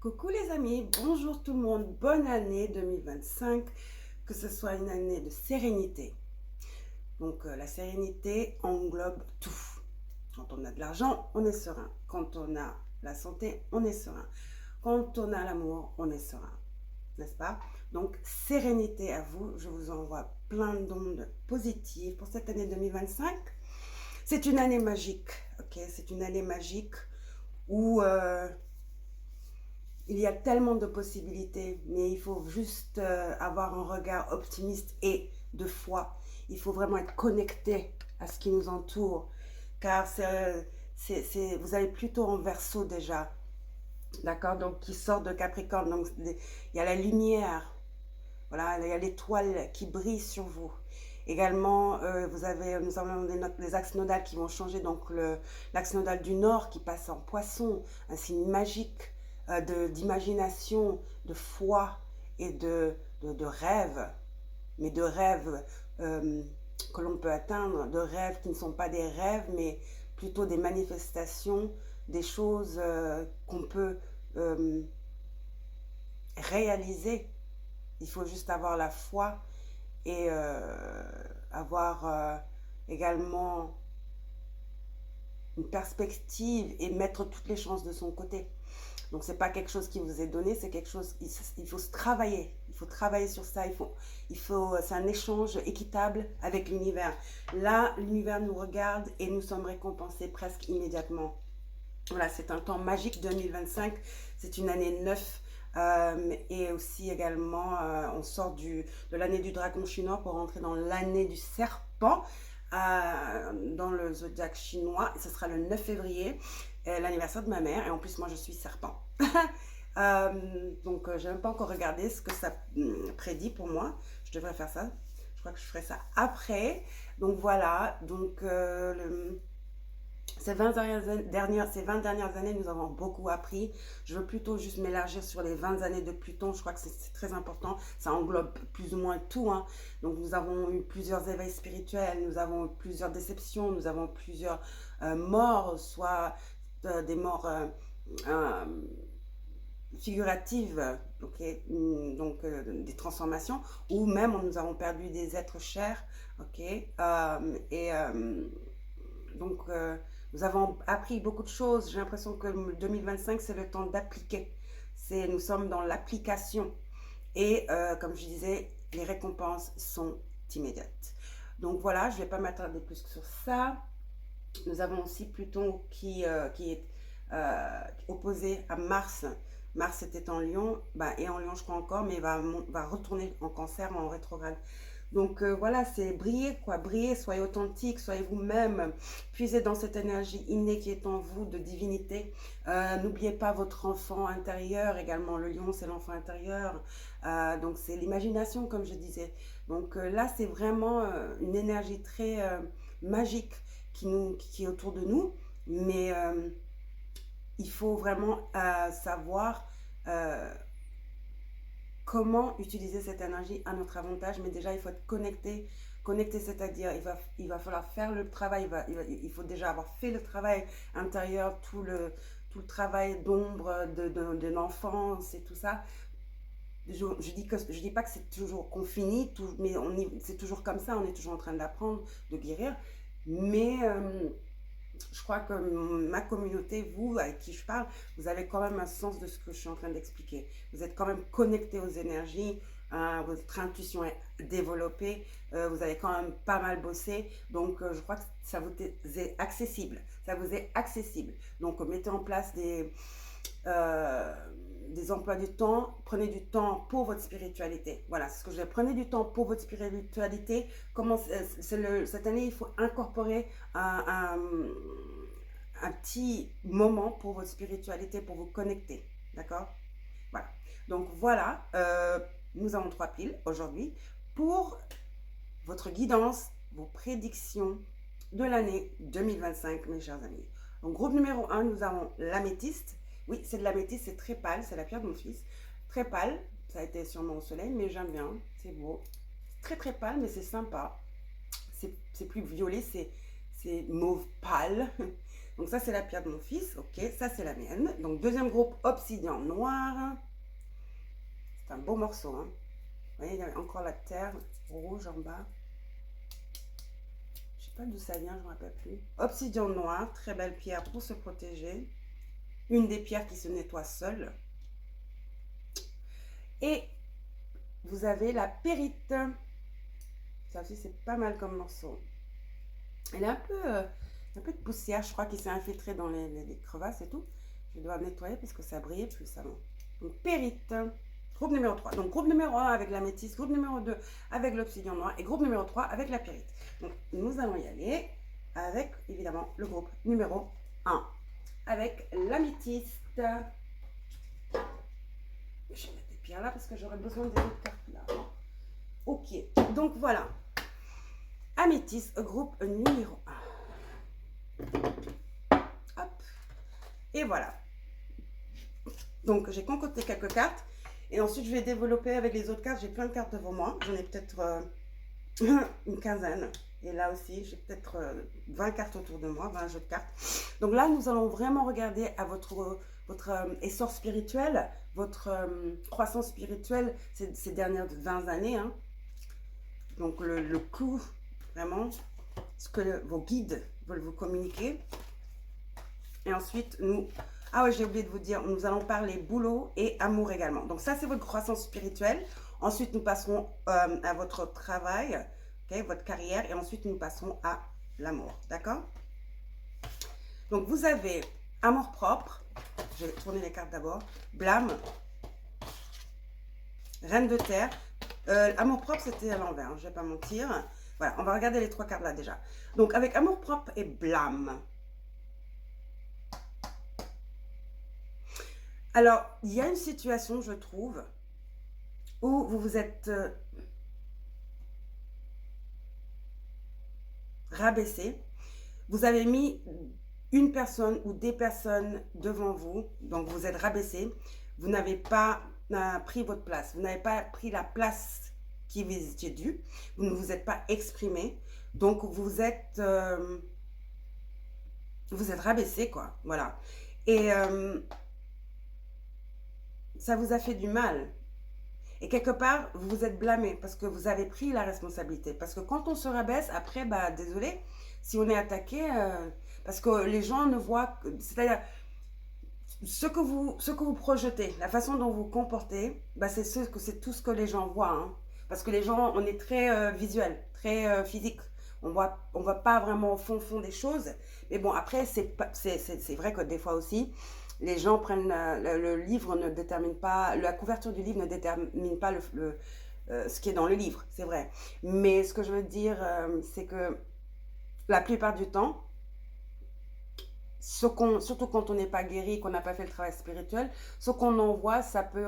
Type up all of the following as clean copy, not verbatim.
Coucou les amis, bonjour tout le monde, bonne année 2025, que ce soit une année de sérénité. Donc la sérénité englobe tout. Quand on a de l'argent, on est serein. Quand on a la santé, on est serein. Quand on a l'amour, on est serein. N'est-ce pas? Donc sérénité à vous, je vous envoie plein d'ondes positives pour cette année 2025. C'est une année magique, ok? C'est une année magique où il y a tellement de possibilités, mais il faut juste avoir un regard optimiste et de foi. Il faut vraiment être connecté à ce qui nous entoure, car vous avez plutôt en Verseau déjà, d'accord? Donc qui sort de Capricorne, donc il y a la lumière, voilà, il y a l'étoile qui brille sur vous. Également, nous avons des axes nodales qui vont changer. Donc, l'axe nodal du nord qui passe en poisson, un signe magique d'imagination, de foi et de rêve. Mais de rêves que l'on peut atteindre, de rêves qui ne sont pas des rêves, mais plutôt des manifestations, des choses qu'on peut réaliser. Il faut juste avoir la foi et avoir également une perspective et mettre toutes les chances de son côté. Donc c'est pas quelque chose qui vous est donné, c'est quelque chose, il faut se travailler, il faut travailler sur ça, c'est un échange équitable avec l'univers. Là, l'univers nous regarde et nous sommes récompensés presque immédiatement. Voilà, c'est un temps magique 2025, c'est une année 9. Et aussi également, on sort de l'année du dragon chinois pour rentrer dans l'année du serpent dans le zodiaque chinois. Et ce sera le 9 février, l'anniversaire de ma mère. Et en plus, moi, je suis serpent. Donc, je n'ai même pas encore regardé ce que ça prédit pour moi. Je devrais faire ça. Je crois que je ferai ça après. Donc, voilà. Donc, ces 20 dernières années, nous avons beaucoup appris. Je veux plutôt juste m'élargir sur les 20 années de Pluton. Je crois que c'est très important. Ça englobe plus ou moins tout, hein. Donc, nous avons eu plusieurs éveils spirituels, nous avons eu plusieurs déceptions, nous avons plusieurs morts, soit des morts figuratives, okay, donc des transformations, ou même nous avons perdu des êtres chers, ok, donc, nous avons appris beaucoup de choses. J'ai l'impression que 2025, c'est le temps d'appliquer. Nous sommes dans l'application. Et comme je disais, les récompenses sont immédiates. Donc voilà, je ne vais pas m'attarder plus que sur ça. Nous avons aussi Pluton qui est opposé à Mars. Mars était en Lion, et en Lion je crois encore, mais va retourner en Cancer, en rétrograde. Donc voilà, c'est briller quoi, briller, soyez authentique, soyez vous-même, puisez dans cette énergie innée qui est en vous de divinité. N'oubliez pas votre enfant intérieur également, le lion c'est l'enfant intérieur, donc c'est l'imagination comme je disais. Donc là c'est vraiment une énergie très magique qui est autour de nous, mais il faut vraiment savoir comment utiliser cette énergie à notre avantage. Mais déjà il faut être connecté. Connecté, c'est-à-dire il va falloir faire le travail, il faut déjà avoir fait le travail intérieur, tout le travail d'ombre de l'enfance et tout ça. Je dis pas que c'est toujours qu'on finit, mais c'est toujours comme ça, on est toujours en train d'apprendre, de guérir. Mais je crois que ma communauté, vous, avec qui je parle, vous avez quand même un sens de ce que je suis en train d'expliquer. Vous êtes quand même connecté aux énergies, votre intuition est développée, vous avez quand même pas mal bossé, donc je crois que ça vous est accessible. Ça vous est accessible. Donc mettez en place des emplois du temps, prenez du temps pour votre spiritualité. Voilà, c'est ce que je dis. Prenez du temps pour votre spiritualité. Cette année, il faut incorporer un petit moment pour votre spiritualité, pour vous connecter. D'accord? Voilà. Donc voilà, nous avons 3 piles aujourd'hui pour votre guidance, vos prédictions de l'année 2025, mes chers amis. Donc groupe numéro 1, nous avons l'améthyste. Oui, c'est de l'améthyste, c'est très pâle, c'est la pierre de mon fils. Très pâle, ça a été sûrement au soleil, mais j'aime bien, c'est beau. Très très pâle, mais c'est sympa. C'est plus violet, c'est mauve pâle. Donc ça, c'est la pierre de mon fils. Ok, ça, c'est la mienne. Donc deuxième groupe, obsidian noir. C'est un beau morceau. Hein. Vous voyez, il y a encore la terre rouge en bas. Je ne sais pas d'où ça vient, je ne me rappelle plus. Obsidian noir, très belle pierre pour se protéger. Une des pierres qui se nettoie seule. Et vous avez la périte. Ça aussi, c'est pas mal comme morceau. Elle est un peu de poussière, je crois, qui s'est infiltrée dans les crevasses et tout. Je dois nettoyer parce que ça brillait plus avant. Donc, périte. Groupe numéro 3. Donc, groupe numéro 1 avec la métisse, groupe numéro 2 avec l'obsidian noir et groupe numéro 3 avec la périte. Donc, nous allons y aller avec, évidemment, le groupe numéro 1 avec l'améthyste. Je vais mettre des pierres là parce que j'aurai besoin des autres cartes là. Ok, donc voilà. Améthyste, groupe numéro 1. Hop. Et voilà. Donc, j'ai concocté quelques cartes. Et ensuite, je vais développer avec les autres cartes. J'ai plein de cartes devant moi. J'en ai peut-être une quinzaine. Et là aussi, j'ai peut-être 20 cartes autour de moi, 20 jeux de cartes. Donc là, nous allons vraiment regarder à votre essor spirituel, votre croissance spirituelle ces dernières 20 années. Hein. Donc le clou, vraiment, ce que vos guides veulent vous communiquer. Et ensuite, ah ouais, j'ai oublié de vous dire, nous allons parler boulot et amour également. Donc ça, c'est votre croissance spirituelle. Ensuite, nous passerons à votre travail, okay, votre carrière. Et ensuite, nous passerons à l'amour. D'accord? Donc, vous avez amour propre. Je vais tourner les cartes d'abord. Blâme. Reine de terre. Amour propre, c'était à l'envers, hein, je ne vais pas mentir. Voilà, on va regarder les trois cartes là déjà. Donc, avec amour propre et blâme. Alors, il y a une situation, je trouve, où vous vous êtes rabaissé. Vous avez mis une personne ou des personnes devant vous, donc vous êtes rabaissé. Vous n'avez pas pris votre place. Vous n'avez pas pris la place qui vous était due. Vous ne vous êtes pas exprimé. Donc, vous êtes rabaissé, quoi. Voilà. Et ça vous a fait du mal. Et quelque part, vous vous êtes blâmé parce que vous avez pris la responsabilité. Parce que quand on se rabaisse, après, bah, désolé, si on est attaqué, parce que les gens ne voient, c'est-à-dire, ce que vous projetez, la façon dont vous vous comportez, bah, c'est tout ce que les gens voient. Hein. Parce que les gens, on est très visuel, très physique. On voit pas vraiment au fond des choses. Mais bon, après, c'est vrai que des fois aussi, les gens prennent le livre ne détermine pas, la couverture du livre ne détermine pas ce qui est dans le livre, c'est vrai. Mais ce que je veux dire, c'est que la plupart du temps, surtout quand on n'est pas guéri, qu'on n'a pas fait le travail spirituel, ce qu'on en voit, ça peut,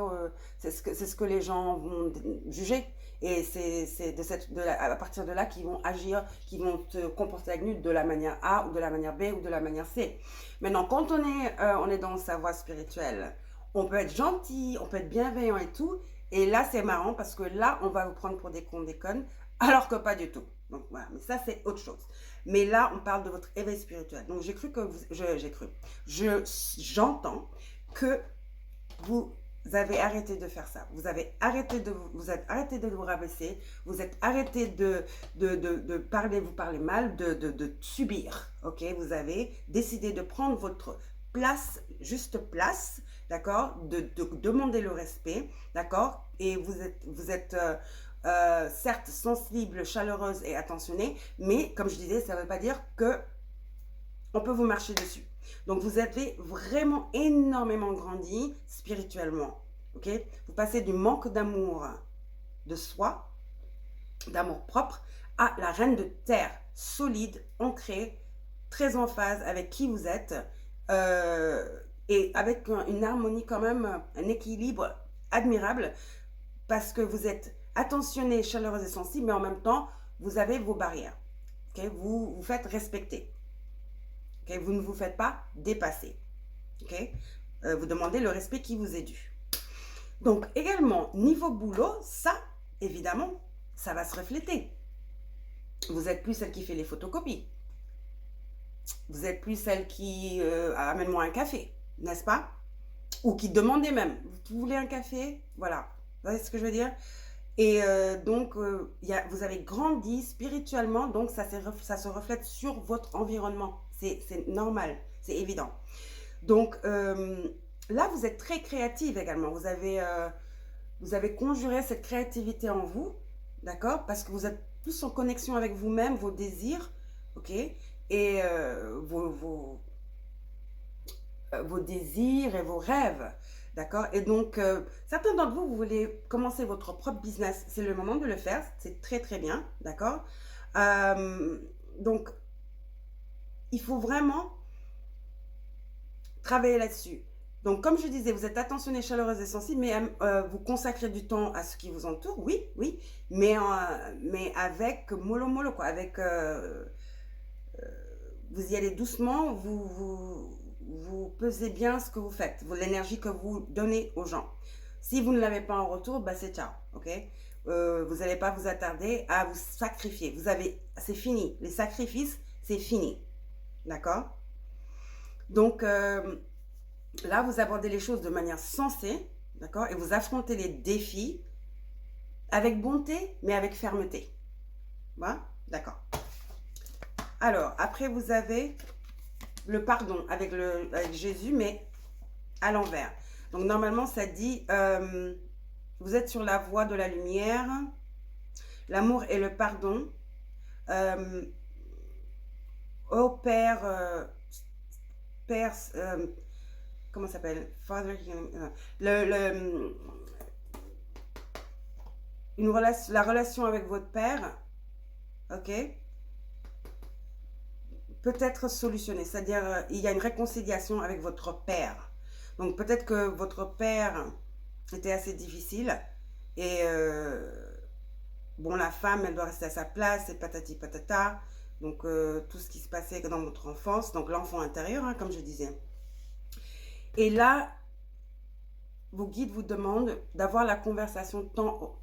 c'est ce que les gens vont juger. Et c'est à partir de là qu'ils vont agir, qu'ils vont se comporter avec nous de la manière A ou de la manière B ou de la manière C. Maintenant, quand on est dans sa voie spirituelle, on peut être gentil, on peut être bienveillant et tout. Et là, c'est marrant parce que là, on va vous prendre pour des cons, des connes, alors que pas du tout. Donc voilà, mais ça, c'est autre chose. Mais là, on parle de votre éveil spirituel. Donc, j'entends que vous avez arrêté de faire ça. Vous êtes arrêté de vous rabaisser. Vous êtes arrêté de vous parler mal, de subir. Ok? Vous avez décidé de prendre votre place, juste place, d'accord? De demander le respect, d'accord? Et vous êtes certes sensible, chaleureuse et attentionnée, mais comme je disais, ça ne veut pas dire que on peut vous marcher dessus. Donc, vous avez vraiment énormément grandi spirituellement. Ok? Vous passez du manque d'amour de soi, d'amour propre, à la reine de terre, solide, ancrée, très en phase avec qui vous êtes, et avec une harmonie quand même, un équilibre admirable, parce que vous êtes attentionné, chaleureuse et sensible, mais en même temps, vous avez vos barrières. Okay? Vous vous faites respecter. Okay? Vous ne vous faites pas dépasser. Okay? Vous demandez le respect qui vous est dû. Donc, également, niveau boulot, ça, évidemment, ça va se refléter. Vous n'êtes plus celle qui fait les photocopies. vous êtes plus celle qui amène-moi un café, n'est-ce pas? Ou qui demandait même, vous voulez un café? Voilà, vous voyez ce que je veux dire? Et donc, vous avez grandi spirituellement, donc ça se reflète sur votre environnement. C'est normal, c'est évident. Donc, là, vous êtes très créative également. Vous avez conjuré cette créativité en vous, d'accord? Parce que vous êtes plus en connexion avec vous-même, vos désirs, ok? Et vos désirs et vos rêves. D'accord? Et donc, certains d'entre vous, vous voulez commencer votre propre business. C'est le moment de le faire. C'est très, très bien. D'accord? Donc, il faut vraiment travailler là-dessus. Donc, comme je disais, vous êtes attentionnée, chaleureuse et sensible, mais vous consacrez du temps à ce qui vous entoure, oui, oui, mais avec mollo mollo, quoi, avec vous y allez doucement, vous pesez bien ce que vous faites, l'énergie que vous donnez aux gens. Si vous ne l'avez pas en retour, bah c'est ciao, ok? Vous n'allez pas vous attarder à vous sacrifier. C'est fini. Les sacrifices, c'est fini, d'accord? Donc là, vous abordez les choses de manière sensée, d'accord? Et vous affrontez les défis avec bonté, mais avec fermeté. Voilà? D'accord. Alors, après, vous avez le pardon avec Jésus, mais à l'envers. Donc, normalement, ça dit, vous êtes sur la voie de la lumière, l'amour et le pardon. Ô Père, comment ça s'appelle? Father, la relation avec votre Père, ok? Peut être solutionnée, c'est-à-dire il y a une réconciliation avec votre père. Donc peut-être que votre père était assez difficile et bon, la femme, elle doit rester à sa place et patati patata. Donc tout ce qui se passait dans votre enfance, donc l'enfant intérieur, hein, comme je disais. Et là, vos guides vous demandent d'avoir la conversation tant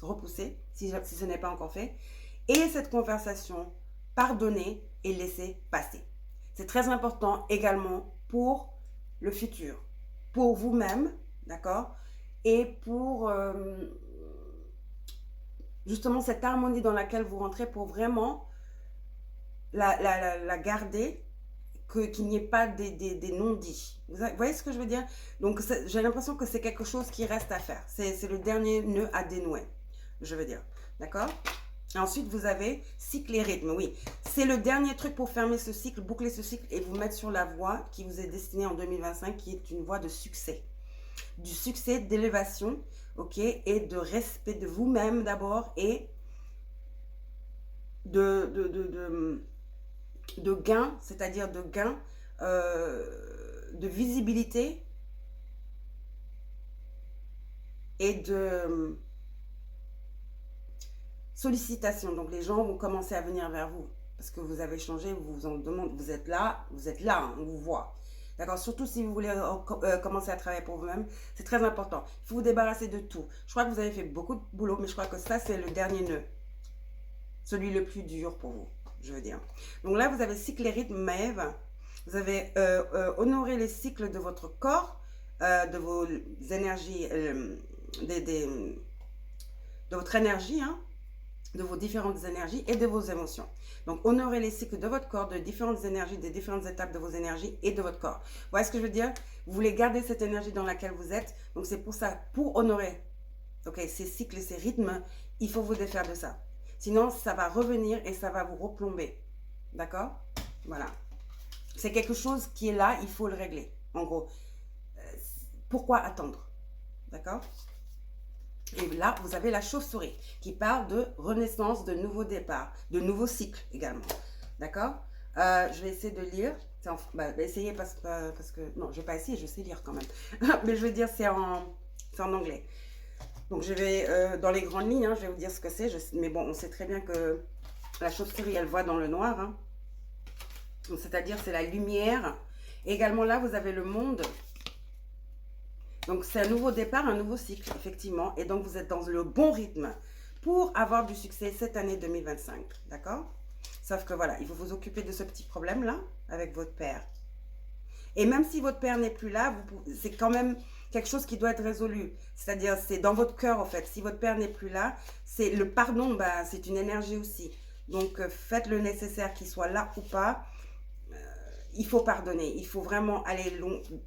repoussée, si ce n'est pas encore fait, et cette conversation, pardonner et laisser passer. C'est très important également pour le futur, pour vous-même, d'accord? Et pour justement cette harmonie dans laquelle vous rentrez pour vraiment la garder, qu'il n'y ait pas des non-dits. Vous voyez ce que je veux dire? Donc j'ai l'impression que c'est quelque chose qui reste à faire. C'est le dernier nœud à dénouer, je veux dire. D'accord? Ensuite, vous avez cycle et rythme. Oui, c'est le dernier truc pour fermer ce cycle, boucler ce cycle et vous mettre sur la voie qui vous est destinée en 2025, qui est une voie de succès. Du succès, d'élévation, ok? Et de respect de vous-même d'abord et de gain, c'est-à-dire de gain de visibilité et de sollicitation. Donc les gens vont commencer à venir vers vous parce que vous avez changé, vous vous en demandez, vous êtes là, hein, on vous voit. D'accord? Surtout si vous voulez commencer à travailler pour vous-même, c'est très important. Il faut vous débarrasser de tout. Je crois que vous avez fait beaucoup de boulot, mais je crois que ça, c'est le dernier nœud. Celui le plus dur pour vous, je veux dire. Donc là, vous avez cycle et rythme, Maëve. Vous avez honoré les cycles de votre corps, de vos énergies, de votre énergie, hein, de vos différentes énergies et de vos émotions. Donc, honorez les cycles de votre corps, de différentes énergies, des différentes étapes de vos énergies et de votre corps. Vous voyez ce que je veux dire? Vous voulez garder cette énergie dans laquelle vous êtes. Donc, c'est pour ça, pour honorer ces cycles et ces rythmes, il faut vous défaire de ça. Sinon, ça va revenir et ça va vous replomber. D'accord? Voilà. C'est quelque chose qui est là, il faut le régler. En gros, pourquoi attendre? D'accord? Et là, vous avez la chauve-souris qui parle de renaissance, de nouveau départ, de nouveau cycle également. D'accord? Je vais essayer de lire. Essayer parce que... Non, je ne vais pas essayer, je sais lire quand même. Mais je veux dire, c'est en anglais. Donc, je vais, dans les grandes lignes, hein, je vais vous dire ce que c'est. Mais bon, on sait très bien que la chauve-souris, elle voit dans le noir. Hein. C'est-à-dire, c'est la lumière. Et également, là, vous avez le monde. Donc, c'est un nouveau départ, un nouveau cycle, effectivement. Et donc, vous êtes dans le bon rythme pour avoir du succès cette année 2025. D'accord? Sauf que voilà, il faut vous occuper de ce petit problème-là avec votre père. Et même si votre père n'est plus là, c'est quand même quelque chose qui doit être résolu. C'est-à-dire, c'est dans votre cœur, en fait. Si votre père n'est plus là, c'est le pardon, bah, c'est une énergie aussi. Donc, faites le nécessaire, qu'il soit là ou pas. Il faut pardonner. Il faut vraiment aller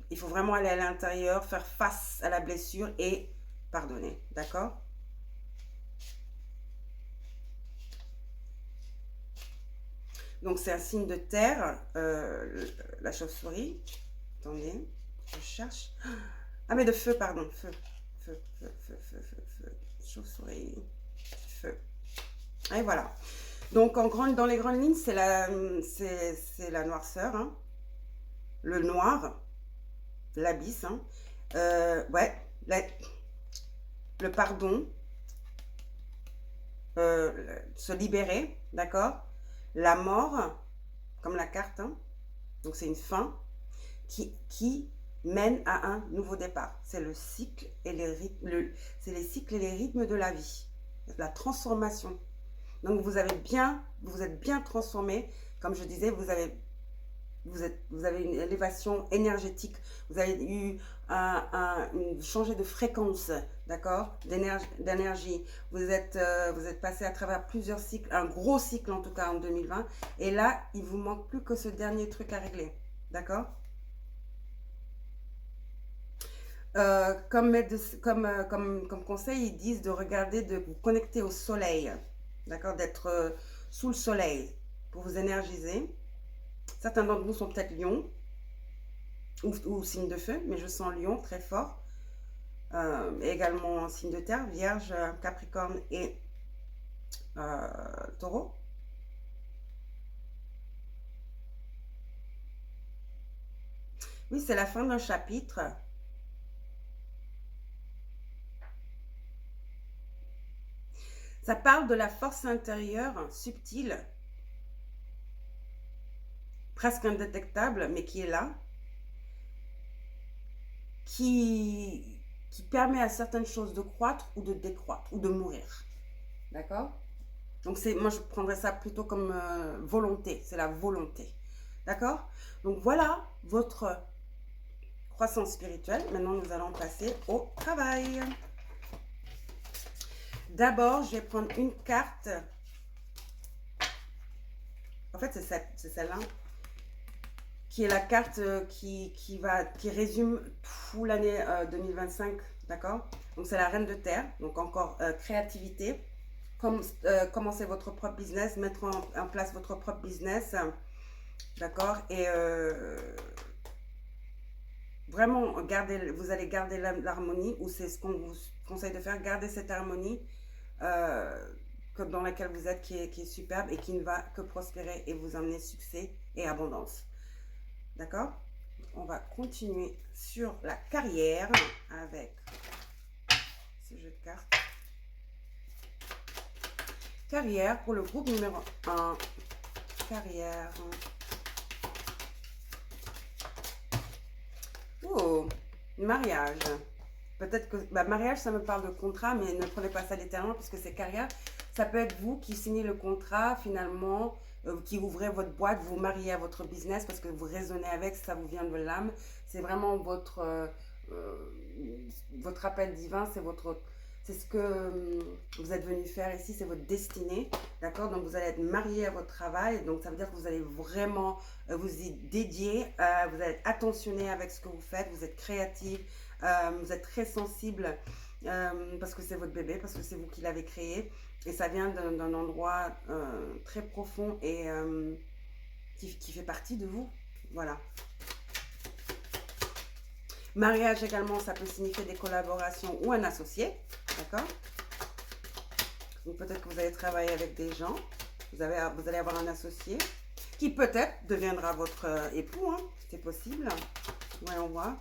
il faut vraiment aller à l'intérieur, faire face à la blessure et pardonner. D'accord? Donc, c'est un signe de terre, la chauve-souris. Attendez, je cherche. Ah, mais de feu, pardon. Feu. Feu, feu, feu, feu, feu, feu. Chauve-souris. Feu. Et voilà. Donc, dans les grandes lignes, c'est la noirceur, hein. Le noir, l'abysse, hein. Ouais, le pardon, se libérer, d'accord? La mort, comme la carte, hein. Donc, c'est une fin qui mène à un nouveau départ. C'est le cycle et c'est les cycles et les rythmes de la vie, la transformation. Donc vous êtes bien transformé. Comme je disais, vous avez une élévation énergétique. Vous avez eu changé de fréquence, d'accord, d'énergie. Vous êtes passé à travers plusieurs cycles, un gros cycle en tout cas en 2020. Et là, il vous manque plus que ce dernier truc à régler, d'accord? Comme conseil, ils disent de regarder, de vous connecter au soleil, d'accord, d'être sous le soleil pour vous énergiser. Certains d'entre vous sont peut-être lion ou signe de feu, mais je sens lion très fort. Et également signe de terre, vierge, capricorne et taureau. Oui, c'est la fin d'un chapitre. Ça parle de la force intérieure subtile, presque indétectable, mais qui est là, qui permet à certaines choses de croître ou de décroître ou de mourir. D'accord? Donc moi je prendrais ça plutôt comme volonté, c'est la volonté. D'accord? Donc voilà votre croissance spirituelle. Maintenant nous allons passer au travail. D'abord, je vais prendre une carte. En fait, c'est celle-là. Qui est la carte qui résume tout l'année 2025. D'accord? Donc, c'est la reine de terre. Donc, encore créativité. Commencer votre propre business. Mettre en place votre propre business. D'accord? Et vraiment, vous allez garder l'harmonie. Ou c'est ce qu'on vous conseille de faire. Garder cette harmonie. Dans laquelle vous êtes, qui est superbe et qui ne va que prospérer et vous emmener succès et abondance. D'accord? On va continuer sur la carrière avec ce jeu de cartes. Carrière pour le groupe numéro 1. Carrière. Oh, mariage. Peut-être que mariage, ça me parle de contrat, mais ne prenez pas ça littéralement parce que c'est carrière. Ça peut être vous qui signez le contrat finalement, qui ouvrez votre boîte, vous mariez à votre business parce que vous raisonnez avec, ça vous vient de l'âme. C'est vraiment votre appel divin, c'est ce que vous êtes venu faire ici, c'est votre destinée. D'accord? Donc vous allez être marié à votre travail, donc ça veut dire que vous allez vraiment vous y dédier, vous allez être attentionné avec ce que vous faites, vous êtes créatif. Vous êtes très sensible parce que c'est votre bébé, parce que c'est vous qui l'avez créé et ça vient d'un endroit très profond et qui fait partie de vous. Voilà. Mariage également, ça peut signifier des collaborations ou un associé. D'accord? Donc peut-être que vous allez travailler avec des gens, vous allez avoir un associé qui peut-être deviendra votre époux, hein. C'est possible. Ouais, on voit.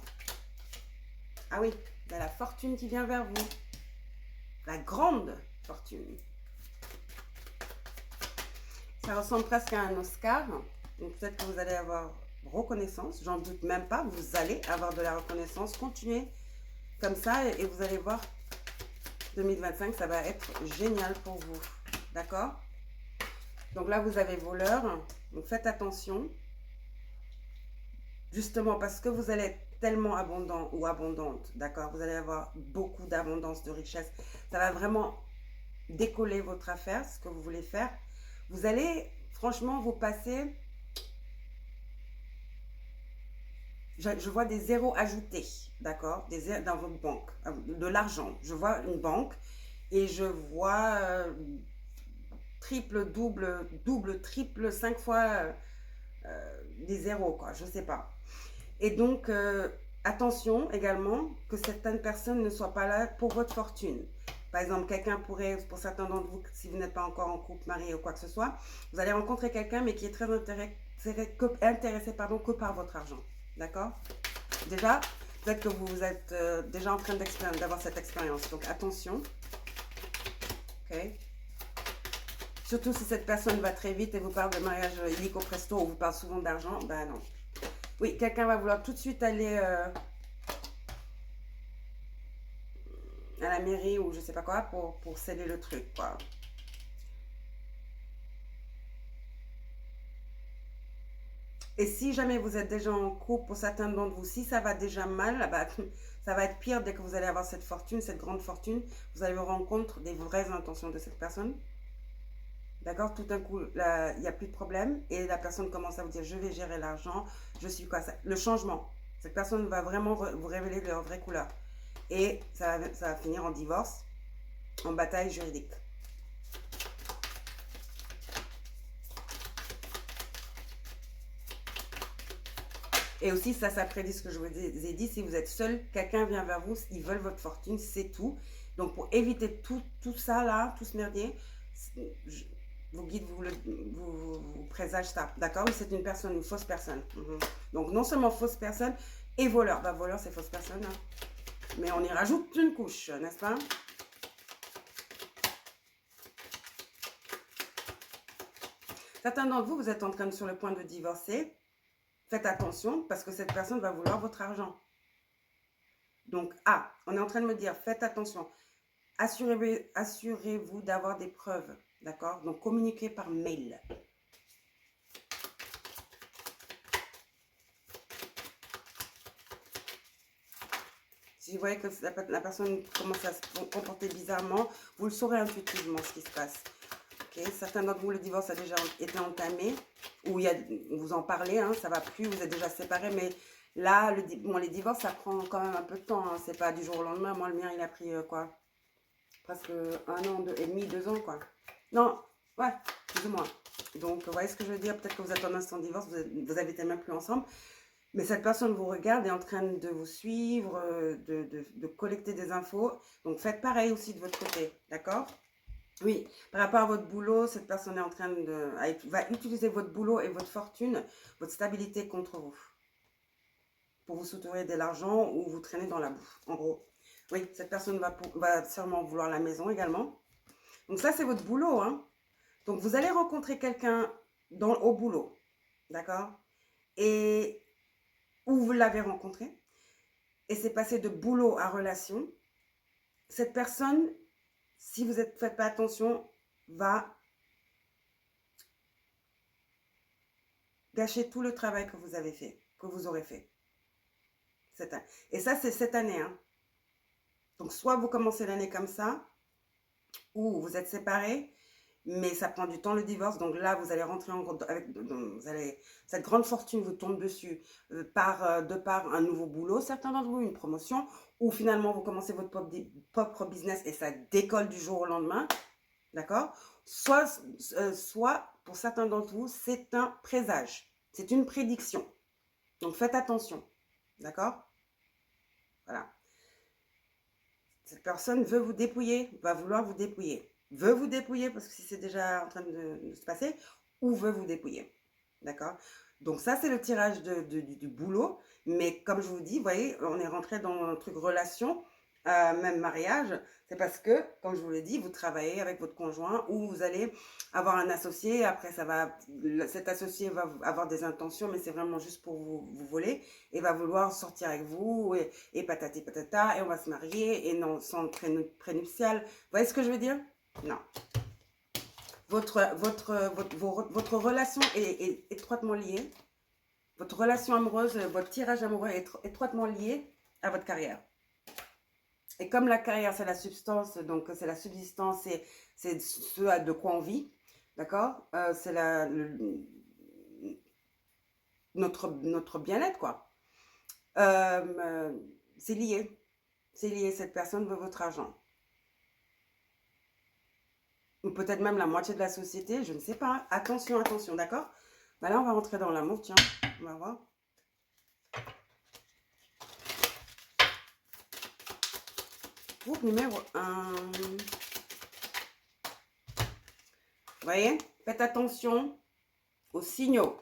Ah oui, il y a la fortune qui vient vers vous. La grande fortune. Ça ressemble presque à un Oscar. Donc peut-être que vous allez avoir reconnaissance. J'en doute même pas. Vous allez avoir de la reconnaissance. Continuez comme ça et vous allez voir. 2025, ça va être génial pour vous. D'accord? Donc là, vous avez voleur. Donc faites attention. Justement parce que vous allez être tellement abondant ou abondante, d'accord? Vous allez avoir beaucoup d'abondance, de richesse. Ça va vraiment décoller votre affaire, ce que vous voulez faire. Vous allez franchement vous passer, je vois des zéros ajoutés, d'accord? Dans votre banque, de l'argent. Je vois une banque et je vois triple, double, double, triple, 5 fois des zéros, quoi. Je sais pas. Et donc, attention également que certaines personnes ne soient pas là pour votre fortune. Par exemple, quelqu'un pourrait, pour certains d'entre vous, si vous n'êtes pas encore en couple, marié ou quoi que ce soit, vous allez rencontrer quelqu'un, mais qui est très intéressé que par votre argent. D'accord? Déjà, peut-être que vous êtes déjà en train d'avoir cette expérience. Donc, attention. OK? Surtout si cette personne va très vite et vous parle de mariage illico presto ou vous parle souvent d'argent, ben non. Oui, quelqu'un va vouloir tout de suite aller à la mairie ou je sais pas quoi pour sceller le truc, quoi. Et si jamais vous êtes déjà en couple, pour certains d'entre vous, si ça va déjà mal, bah, ça va être pire dès que vous allez avoir cette fortune, cette grande fortune. Vous allez vous rendre compte des vraies intentions de cette personne. D'accord? Tout d'un coup, il n'y a plus de problème et la personne commence à vous dire je vais gérer l'argent, je suis quoi ça. Le changement. Cette personne va vraiment vous révéler leur vraie couleur. Et ça va finir en divorce, en bataille juridique. Et aussi, ça prédit ce que je vous ai dit. Si vous êtes seul, quelqu'un vient vers vous, ils veulent votre fortune, c'est tout. Donc, pour éviter tout ça, là, tout ce merdier, vos guides vous présagent ça. D'accord? Oui, c'est une personne, une fausse personne. Donc, non seulement fausse personne et voleur. Bah, voleur, c'est fausse personne. Hein. Mais on y rajoute une couche, n'est-ce pas? Certains d'entre vous, vous êtes en train sur le point de divorcer. Faites attention parce que cette personne va vouloir votre argent. Donc, on est en train de me dire, faites attention. Assurez-vous d'avoir des preuves, d'accord? Donc, communiquez par mail. Si vous voyez que la personne commence à se comporter bizarrement, vous le saurez intuitivement ce qui se passe. Okay? Certains d'entre vous, le divorce a déjà été entamé, ou vous en parlez, hein, ça va plus, vous êtes déjà séparés, mais là, les divorces, ça prend quand même un peu de temps, hein, c'est pas du jour au lendemain. Moi, le mien, il a pris quoi? Presque 1 an, 2 et demi, 2 ans, quoi. Non, ouais, plus ou moins. Donc, vous voyez ce que je veux dire? Peut-être que vous êtes en instant divorce, vous habitez même plus ensemble. Mais cette personne vous regarde, est en train de vous suivre, de collecter des infos. Donc, faites pareil aussi de votre côté, d'accord? Oui, par rapport à votre boulot, cette personne est en train va utiliser votre boulot et votre fortune, votre stabilité contre vous. Pour vous soutirer de l'argent ou vous traîner dans la boue, en gros. Oui, cette personne va sûrement vouloir la maison également. Donc ça, c'est votre boulot, hein. Donc, vous allez rencontrer quelqu'un au boulot, d'accord? Et où vous l'avez rencontré, et c'est passé de boulot à relation. Cette personne, si vous ne faites pas attention, va gâcher tout le travail que vous avez fait, que vous aurez fait. Et ça, c'est cette année. Hein. Donc, soit vous commencez l'année comme ça, ou vous êtes séparés, mais ça prend du temps le divorce. Donc là, vous allez rentrer cette grande fortune vous tombe dessus de par un nouveau boulot, certains d'entre vous, une promotion, ou finalement vous commencez votre propre business et ça décolle du jour au lendemain, d'accord? Soit pour certains d'entre vous, c'est un présage, c'est une prédiction. Donc faites attention, d'accord? Voilà. Cette personne veut vous dépouiller, va vouloir vous dépouiller. Veut vous dépouiller parce que si c'est déjà en train de se passer, ou veut vous dépouiller. D'accord? Donc ça, c'est le tirage du boulot. Mais comme je vous dis, vous voyez, on est rentré dans un truc relation, même mariage. C'est parce que, comme je vous l'ai dit, vous travaillez avec votre conjoint ou vous allez avoir un associé. Après, cet associé va avoir des intentions, mais c'est vraiment juste pour vous voler. Et va vouloir sortir avec vous et patati patata. Et on va se marier et non, sans prénuptial. Vous voyez ce que je veux dire? Non. Votre relation est étroitement liée. Votre relation amoureuse, votre tirage amoureux est étroitement lié à votre carrière. Et comme la carrière, c'est la substance, donc c'est la subsistance, c'est ce de quoi on vit, d'accord, c'est notre bien-être, quoi. Euh, c'est lié. C'est lié. Cette personne veut votre argent. Ou peut-être même la moitié de la société, je ne sais pas. Attention, attention, d'accord. Bah là, on va rentrer dans l'amour, tiens. On va voir. Groupe numéro 1. Vous voyez? Faites attention aux signaux.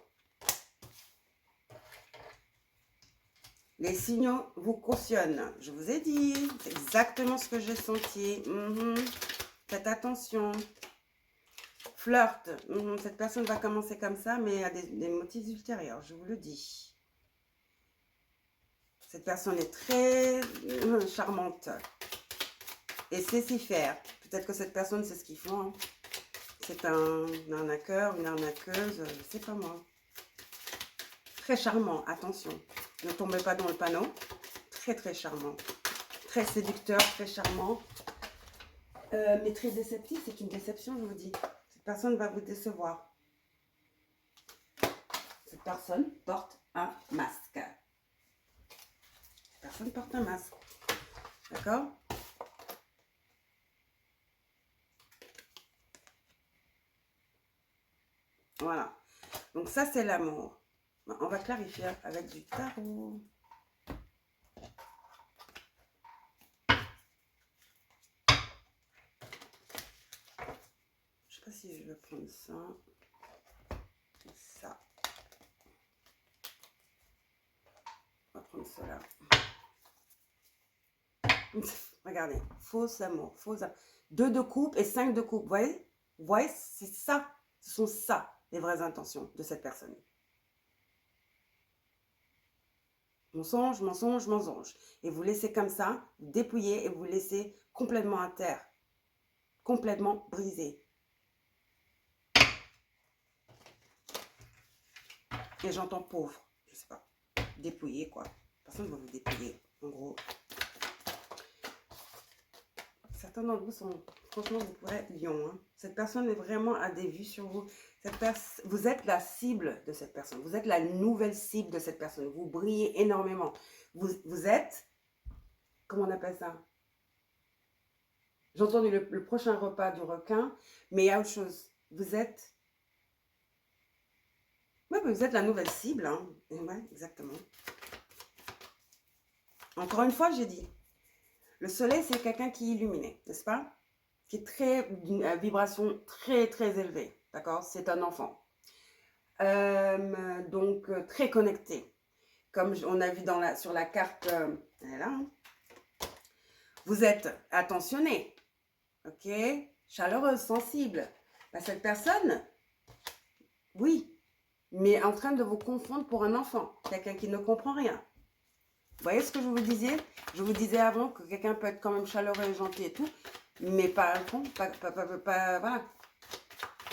Les signaux vous cautionnent. Je vous ai dit, c'est exactement ce que j'ai senti. Faites attention. Flirt. Cette personne va commencer comme ça, mais il y a des motifs ultérieurs, je vous le dis. Cette personne est très charmante et sait s'y faire. Peut-être que cette personne, c'est ce qu'ils font. Hein. C'est un arnaqueur, une arnaqueuse, je ne sais pas moi. Très charmant, attention. Ne tombez pas dans le panneau. Très, très charmant. Très séducteur, très charmant. Mais très déceptif, c'est une déception, je vous dis. Cette personne va vous décevoir. Cette personne porte un masque. Cette personne porte un masque. D'accord? Voilà. Donc ça, c'est l'amour. On va clarifier avec du tarot. Je sais pas si je vais prendre ça. Ça. On va prendre cela. Regardez. Faux amour. Faux amour. 2 de coupe et 5 de coupe. Vous voyez? Vous voyez? C'est ça. Ce sont ça les vraies intentions de cette personne. Mensonge, mensonge, mensonge. Et vous laissez comme ça, vous dépouillez et vous laissez complètement à terre. Complètement brisé. Et j'entends pauvre, je sais pas. Dépouillé, quoi. Personne ne va vous dépouiller, en gros. Certains d'entre vous sont, franchement, vous pourrez être lion. Hein. Cette personne est vraiment à des vues sur vous. Vous êtes la cible de cette personne. Vous êtes la nouvelle cible de cette personne. Vous brillez énormément. Vous êtes, comment on appelle ça? J'ai entendu le prochain repas du requin, mais il y a autre chose. Vous êtes... Oui, vous êtes la nouvelle cible. Hein. Ouais, exactement. Encore une fois, j'ai dit, le soleil, c'est quelqu'un qui est illuminé, n'est-ce pas? Qui est très, d'une vibration très, très élevée, d'accord? C'est un enfant. Donc, très connecté. Comme on a vu sur la carte, elle est là, hein. Vous êtes attentionné, ok? Chaleureuse, sensible. Bah, cette personne, oui, mais en train de vous confondre pour un enfant, quelqu'un qui ne comprend rien. Vous voyez ce que je vous disais? Je vous disais avant que quelqu'un peut être quand même chaleureux et gentil et tout, mais pas un con, voilà.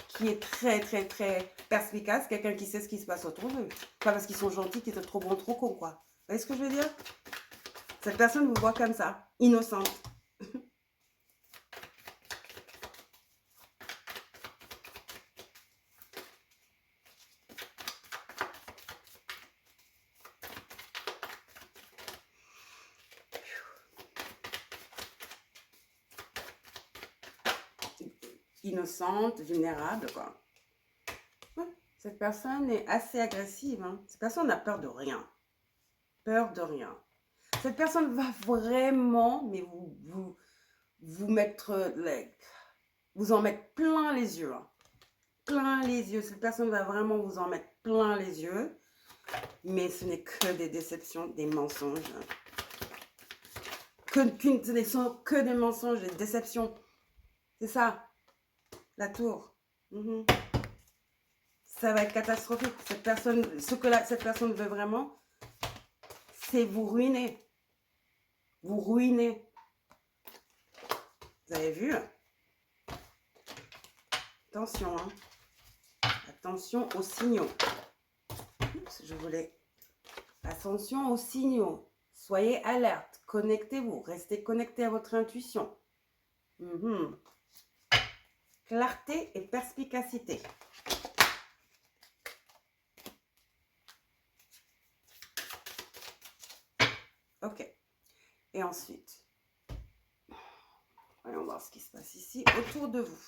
Qui est très, très, très perspicace, quelqu'un qui sait ce qui se passe autour d'eux. Pas parce qu'ils sont gentils qu'ils sont trop bons, trop cons, quoi. Vous voyez ce que je veux dire? Cette personne vous voit comme ça, innocente. Innocente, vulnérable, quoi. Ouais, cette personne est assez agressive. Hein. Cette personne n'a peur de rien. Peur de rien. Cette personne va vraiment, mais vous mettre, vous en mettre plein les yeux. Hein. Plein les yeux. Cette personne va vraiment vous en mettre plein les yeux. Mais ce n'est que des déceptions, des mensonges. Ce ne sont que des mensonges, des déceptions. C'est ça. La tour. Ça va être catastrophique. Cette personne, cette personne veut vraiment, c'est vous ruiner. Vous ruiner. Vous avez vu? Attention, hein. Attention aux signaux. Oups, je voulais... Attention aux signaux. Soyez alerte. Connectez-vous. Restez connecté à votre intuition. Clarté et perspicacité. Ok. Et ensuite, voyons voir ce qui se passe ici autour de vous.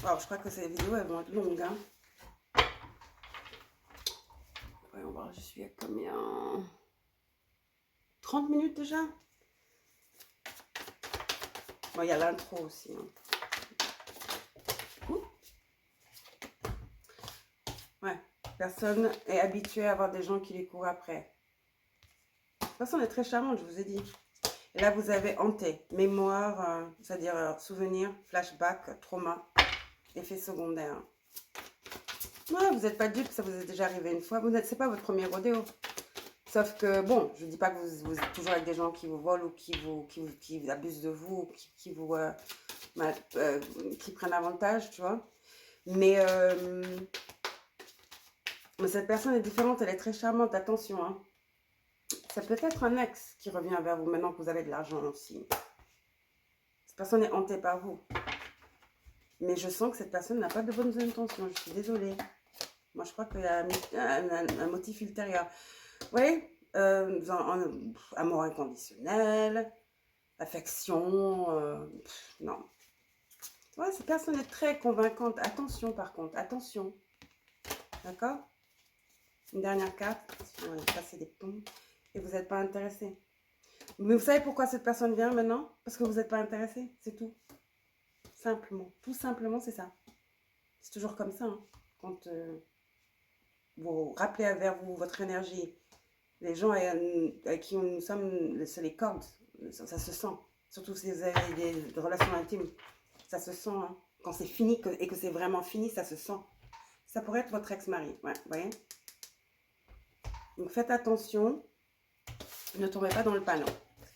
Alors, je crois que ces vidéos, elles vont être longues. Hein. Voyons voir, je suis à combien? 30 minutes déjà? Bon, il y a l'intro aussi. Hein. Ouais, personne est habitué à avoir des gens qui les courent après. De toute façon, elle est très charmante, je vous ai dit. Et là, vous avez hanté, mémoire, c'est-à-dire souvenir, flashback, trauma, effet secondaire. Ouais, vous n'êtes pas dupe, ça vous est déjà arrivé une fois. C'est pas votre premier rodéo. Sauf que, bon, je ne dis pas que vous êtes toujours avec des gens qui vous volent ou qui abusent de vous, ou qui prennent avantage, tu vois. Mais cette personne est différente, elle est très charmante, attention. Hein. Ça peut être un ex qui revient vers vous maintenant que vous avez de l'argent aussi. Cette personne est hantée par vous. Mais je sens que cette personne n'a pas de bonnes intentions, je suis désolée. Moi, je crois qu'il y a un motif ultérieur. Oui, amour inconditionnel, affection, non. Ouais, cette personne est très convaincante. Attention, par contre, attention. D'accord? Une dernière carte. On va passer des ponts. Et vous n'êtes pas intéressé. Mais vous savez pourquoi cette personne vient maintenant? Parce que vous n'êtes pas intéressé, c'est tout. Simplement. Tout simplement, c'est ça. C'est toujours comme ça. Hein. Quand vous rappelez vers vous votre énergie, les gens avec qui nous sommes, c'est les cordes. Ça se sent. Surtout si vous avez des relations intimes. Ça se sent. Hein. Quand c'est fini et que c'est vraiment fini, ça se sent. Ça pourrait être votre ex-mari. Ouais, vous voyez? Donc faites attention. Ne tombez pas dans le panneau.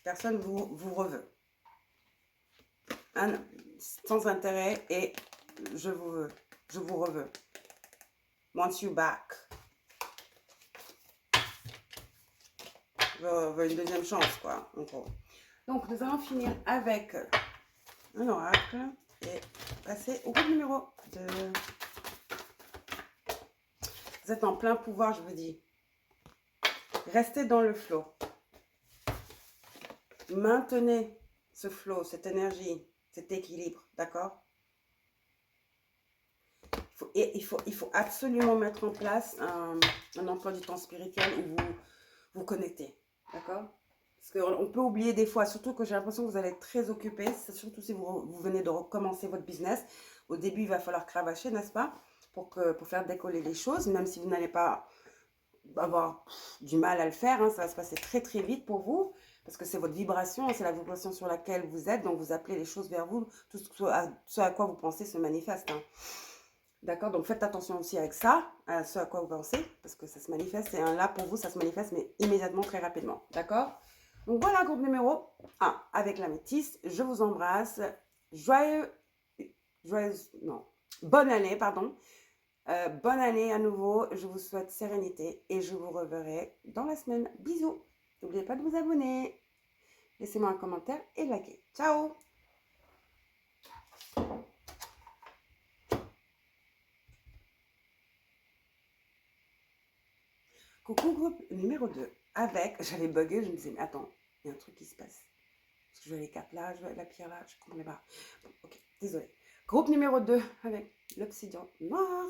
Personne vous reveut. Sans intérêt et je vous veux. Je vous reveux. Want you back. Je veux une deuxième chance, quoi, en gros. Donc, nous allons finir avec un oracle et passer au groupe numéro 2. Vous êtes en plein pouvoir, je vous dis. Restez dans le flow. Maintenez ce flow, cette énergie, cet équilibre, d'accord? Il faut absolument mettre en place un emploi du temps spirituel où vous vous connectez, d'accord? Parce qu'on peut oublier des fois, surtout que j'ai l'impression que vous allez être très occupé, surtout si vous venez de recommencer votre business. Au début, il va falloir cravacher, n'est-ce pas? Pour faire décoller les choses, même si vous n'allez pas avoir du mal à le faire, hein, ça va se passer très très vite pour vous, parce que c'est votre vibration, c'est la vibration sur laquelle vous êtes, donc vous appelez les choses vers vous, tout ce à quoi vous pensez se manifeste. Hein. D'accord, donc faites attention aussi avec ça, à ce à quoi vous pensez, parce que ça se manifeste, et là pour vous ça se manifeste, mais immédiatement, très rapidement. D'accord? Donc voilà, groupe numéro 1, avec la métisse, je vous embrasse, bonne année, pardon. Bonne année à nouveau, je vous souhaite sérénité et je vous reverrai dans la semaine. Bisous, n'oubliez pas de vous abonner, laissez-moi un commentaire et likez. Ciao! Coucou groupe numéro 2, avec, j'avais bugué, je me disais, mais attends, il y a un truc qui se passe. Parce que je veux les cartes là, je veux la pierre là, je ne comprenais pas. Bon, ok, désolé. Groupe numéro 2, avec l'obsidian noir.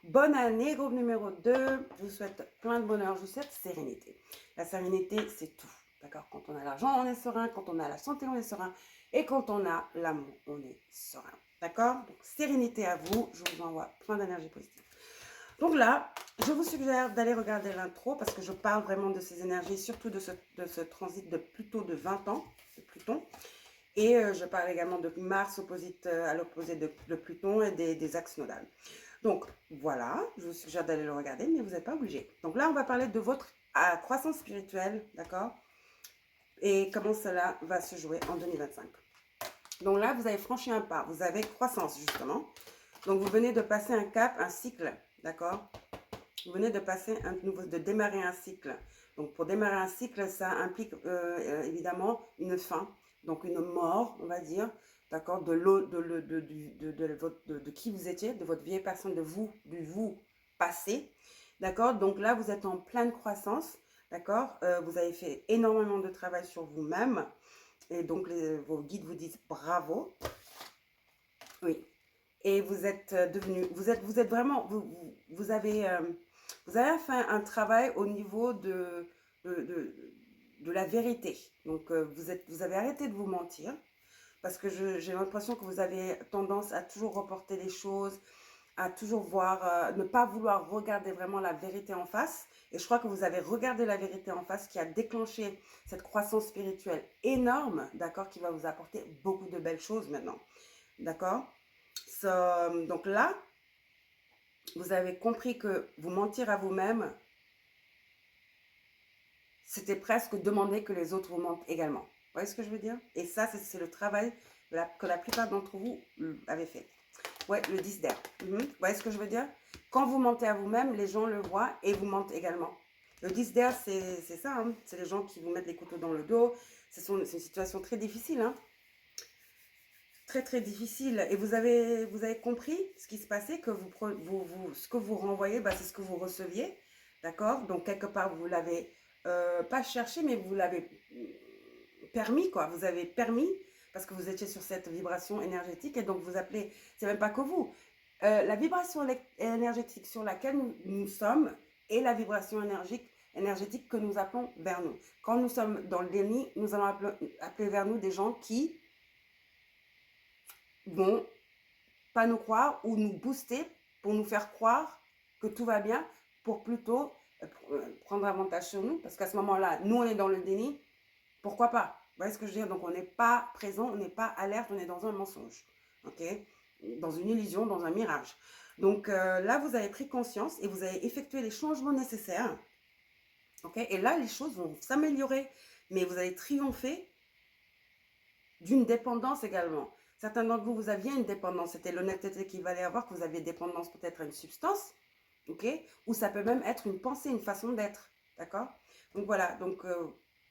Bonne année, groupe numéro 2. Je vous souhaite plein de bonheur, je vous souhaite sérénité. La sérénité, c'est tout. D'accord? Quand on a l'argent, on est serein. Quand on a la santé, on est serein. Et quand on a l'amour, on est serein. D'accord? Donc, sérénité à vous. Je vous envoie plein d'énergie positive. Donc là, je vous suggère d'aller regarder l'intro parce que je parle vraiment de ces énergies, surtout de ce transit de plutôt de 20 ans, de Pluton. Et je parle également de Mars à l'opposé de Pluton et des axes nodales. Donc voilà, je vous suggère d'aller le regarder, mais vous n'êtes pas obligé. Donc là, on va parler de votre croissance spirituelle, d'accord? et comment cela va se jouer en 2025. Donc là, vous avez franchi un pas, vous avez croissance justement. Donc vous venez de passer un cap, un cycle, d'accord? Vous venez de passer de démarrer un cycle. Donc pour démarrer un cycle, ça implique évidemment une fin, donc une mort, on va dire, d'accord, de qui vous étiez, de votre vieille personne, du vous passé, d'accord. Donc là, vous êtes en pleine croissance, d'accord. Vous avez fait énormément de travail sur vous-même, et donc vos guides vous disent bravo, oui. Et vous êtes devenu, vous êtes vraiment, vous avez fait un travail au niveau de, de, de la vérité. Donc, vous avez arrêté de vous mentir parce que j'ai l'impression que vous avez tendance à toujours reporter les choses, à toujours voir, ne pas vouloir regarder vraiment la vérité en face. Et je crois que vous avez regardé la vérité en face qui a déclenché cette croissance spirituelle énorme, d'accord, qui va vous apporter beaucoup de belles choses maintenant, d'accord. Donc là, vous avez compris que vous mentir à vous-même, c'était presque demander que les autres vous mentent également. Vous voyez ce que je veux dire? Et ça, c'est le travail que la plupart d'entre vous avez fait. Ouais, le 10 d'air. Vous voyez ce que je veux dire? Quand vous mentez à vous-même, les gens le voient et vous mentent également. Le 10 d'air, c'est ça. Hein? C'est les gens qui vous mettent les couteaux dans le dos. C'est une situation très difficile. Hein? Très très difficile. Et vous avez compris ce qui se passait, que ce que vous renvoyez, bah, c'est ce que vous receviez. D'accord? Donc quelque part, vous l'avez pas cherché, mais vous l'avez permis, quoi. Vous avez permis, parce que vous étiez sur cette vibration énergétique, et donc vous appelez, c'est même pas que vous. La vibration énergétique sur laquelle nous sommes est la vibration énergétique que nous appelons vers nous. Quand nous sommes dans le déni, nous allons appeler vers nous des gens qui vont pas nous croire ou nous booster pour nous faire croire que tout va bien, pour plutôt prendre avantage sur nous, parce qu'à ce moment-là, nous on est dans le déni, pourquoi pas? Vous voyez ce que je veux dire? Donc on n'est pas présent, on n'est pas alerte, on est dans un mensonge, ok? Dans une illusion, dans un mirage. Donc là, vous avez pris conscience et vous avez effectué les changements nécessaires, ok? Et là, les choses vont s'améliorer, mais vous allez triompher d'une dépendance également. Certains d'entre vous, vous aviez une dépendance. C'était l'honnêteté qu'il fallait avoir, que vous aviez dépendance peut-être à une substance, ok? Ou ça peut même être une pensée, une façon d'être, d'accord? Donc voilà, donc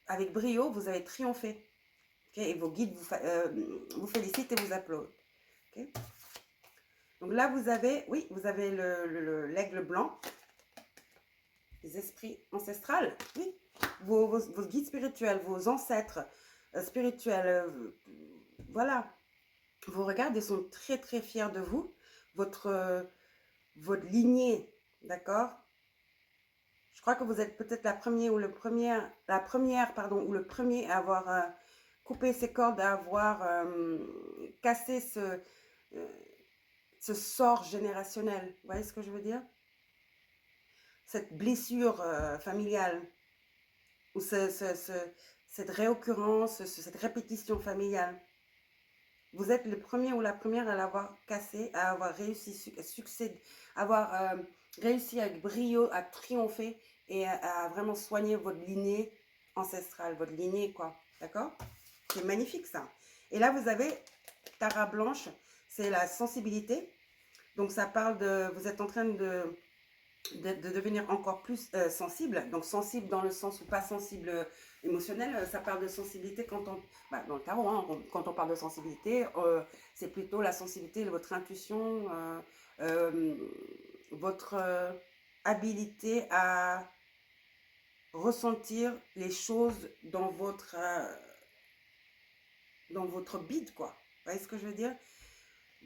avec brio, vous avez triomphé, ok? Et vos guides vous félicitent et vous applaudissent, ok? Donc là, vous avez, oui, vous avez l'aigle blanc, les esprits ancestrales, oui, vos guides spirituels, vos ancêtres spirituels, voilà. Vos regards, ils sont très très fiers de vous, votre lignée, d'accord? Je crois que vous êtes peut-être la première ou le premier à avoir coupé ses cordes, à avoir cassé ce sort générationnel. Vous voyez ce que je veux dire? Cette blessure familiale, ou cette réoccurrence, cette répétition familiale. Vous êtes le premier ou la première à l'avoir cassé, à avoir réussi, réussi avec brio à triompher et à vraiment soigner votre lignée ancestrale, votre lignée, quoi. D'accord? C'est magnifique, ça. Et là, vous avez Tara Blanche, c'est la sensibilité. Donc, ça parle de... Vous êtes en train de devenir encore plus sensible. Donc, sensible dans le sens où pas sensible émotionnel. Ça parle de sensibilité quand on... Bah, dans le tarot, hein, quand on parle de sensibilité, c'est plutôt la sensibilité de votre intuition, votre habilité à ressentir les choses dans votre bide, quoi. Vous voyez ce que je veux dire?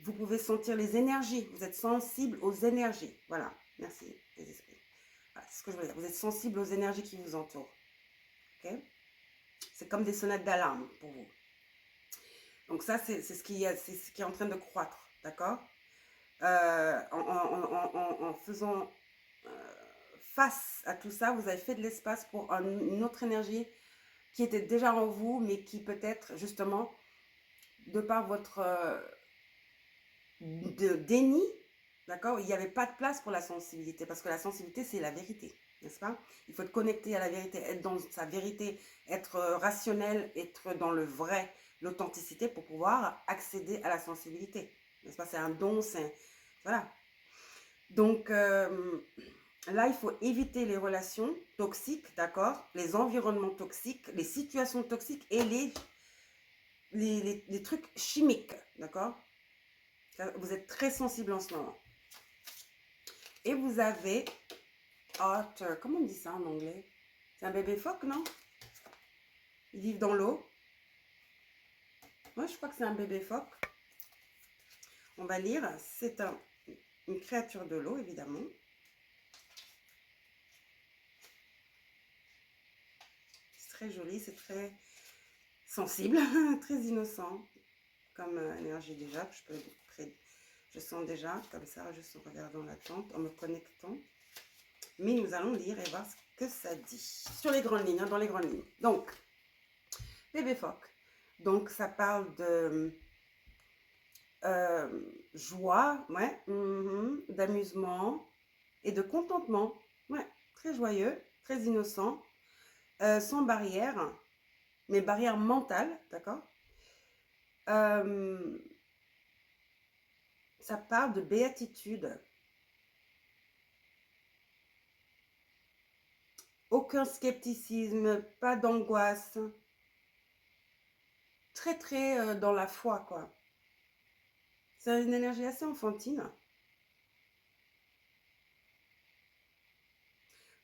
Vous pouvez sentir les énergies. Vous êtes sensible aux énergies. Voilà. Merci, les esprits. Voilà, c'est ce que je veux dire. Vous êtes sensible aux énergies qui vous entourent. Ok? C'est comme des sonnettes d'alarme pour vous. Donc ça, c'est ce qui est en train de croître. D'accord? En faisant face à tout ça, vous avez fait de l'espace pour une autre énergie qui était déjà en vous, mais qui peut-être, justement, de par votre déni, d'accord, il n'y avait pas de place pour la sensibilité, parce que la sensibilité, c'est la vérité. n'est-ce pas? Il faut être connecté à la vérité, être dans sa vérité, être rationnel, être dans le vrai, l'authenticité pour pouvoir accéder à la sensibilité, n'est-ce pas? C'est un don, c'est... Voilà. Donc, là, il faut éviter les relations toxiques, d'accord? Les environnements toxiques, les situations toxiques et les trucs chimiques, d'accord? Vous êtes très sensible en ce moment. Et vous avez otter, comment on dit ça en anglais? C'est un bébé phoque, non? Ils vivent dans l'eau. Moi, je crois que c'est un bébé phoque. On va lire. C'est une créature de l'eau, évidemment. C'est très joli, c'est très sensible, très innocent comme énergie déjà. Je sens déjà, comme ça, juste en regardant la tente, en me connectant. Mais nous allons lire et voir ce que ça dit. Sur les grandes lignes, hein, dans les grandes lignes. Donc, bébé phoque. Donc, ça parle de joie, ouais, d'amusement et de contentement. Ouais, très joyeux, très innocent, sans barrière, mais barrière mentale, d'accord? Ça parle de béatitude. Aucun scepticisme, pas d'angoisse. Très, très dans la foi, quoi. C'est une énergie assez enfantine.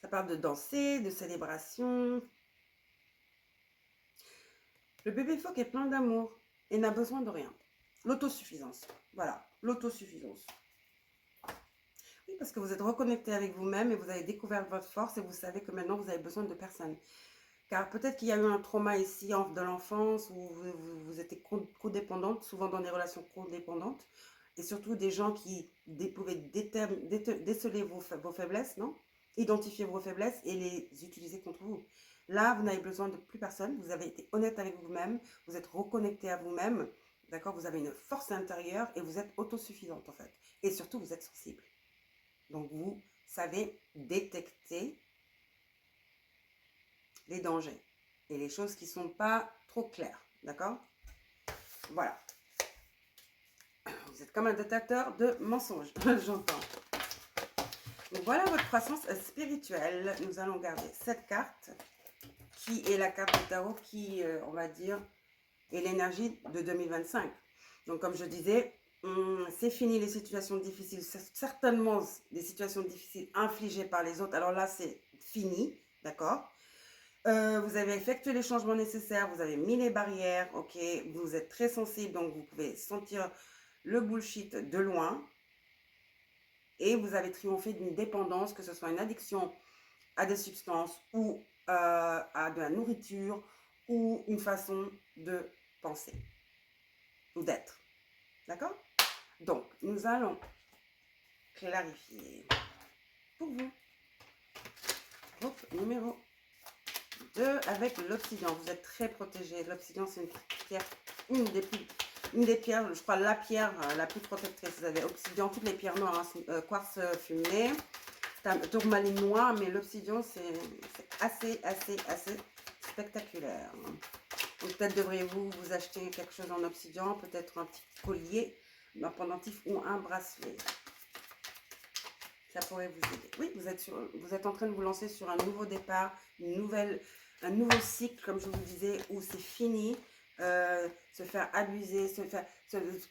Ça parle de danser, de célébration. Le bébé phoque est plein d'amour et n'a besoin de rien. L'autosuffisance. Voilà, l'autosuffisance. Oui, parce que vous êtes reconnecté avec vous-même et vous avez découvert votre force et vous savez que maintenant vous avez besoin de personne. Car peut-être qu'il y a eu un trauma ici de l'enfance où vous étiez codépendante, souvent dans des relations codépendantes, et surtout des gens qui pouvaient déceler vos faiblesses, non? Identifier vos faiblesses et les utiliser contre vous. Là, vous n'avez besoin de plus personne, vous avez été honnête avec vous-même, vous êtes reconnecté à vous-même, d'accord? Vous avez une force intérieure et vous êtes autosuffisante en fait. Et surtout, vous êtes sensible. Donc, vous savez détecter les dangers et les choses qui ne sont pas trop claires, d'accord? Voilà. Vous êtes comme un détecteur de mensonges, j'entends. Donc voilà votre croissance spirituelle. Nous allons garder cette carte qui est la carte de tarot qui, on va dire, est l'énergie de 2025. Donc comme je disais, c'est fini les situations difficiles, certainement des situations difficiles infligées par les autres. Alors là, c'est fini, d'accord? Vous avez effectué les changements nécessaires, vous avez mis les barrières, ok, vous êtes très sensible, donc vous pouvez sentir le bullshit de loin. Et vous avez triomphé d'une dépendance, que ce soit une addiction à des substances ou à de la nourriture ou une façon de penser ou d'être. D'accord? Donc, nous allons clarifier pour vous. Groupe numéro 2 avec l'obsidian. Vous êtes très protégé. L'obsidian, c'est une pierre, une des pierres, je crois, la pierre la plus protectrice. Vous avez obsidian, toutes les pierres noires, hein, quartz fumé, tourmaline noire, mais l'obsidian, c'est assez spectaculaire. Donc, peut-être devriez-vous vous acheter quelque chose en obsidian, peut-être un petit collier, un pendentif ou un bracelet. Ça pourrait vous aider. Oui, vous êtes en train de vous lancer sur un nouveau départ, un nouveau cycle, comme je vous disais, où c'est fini. Se faire abuser,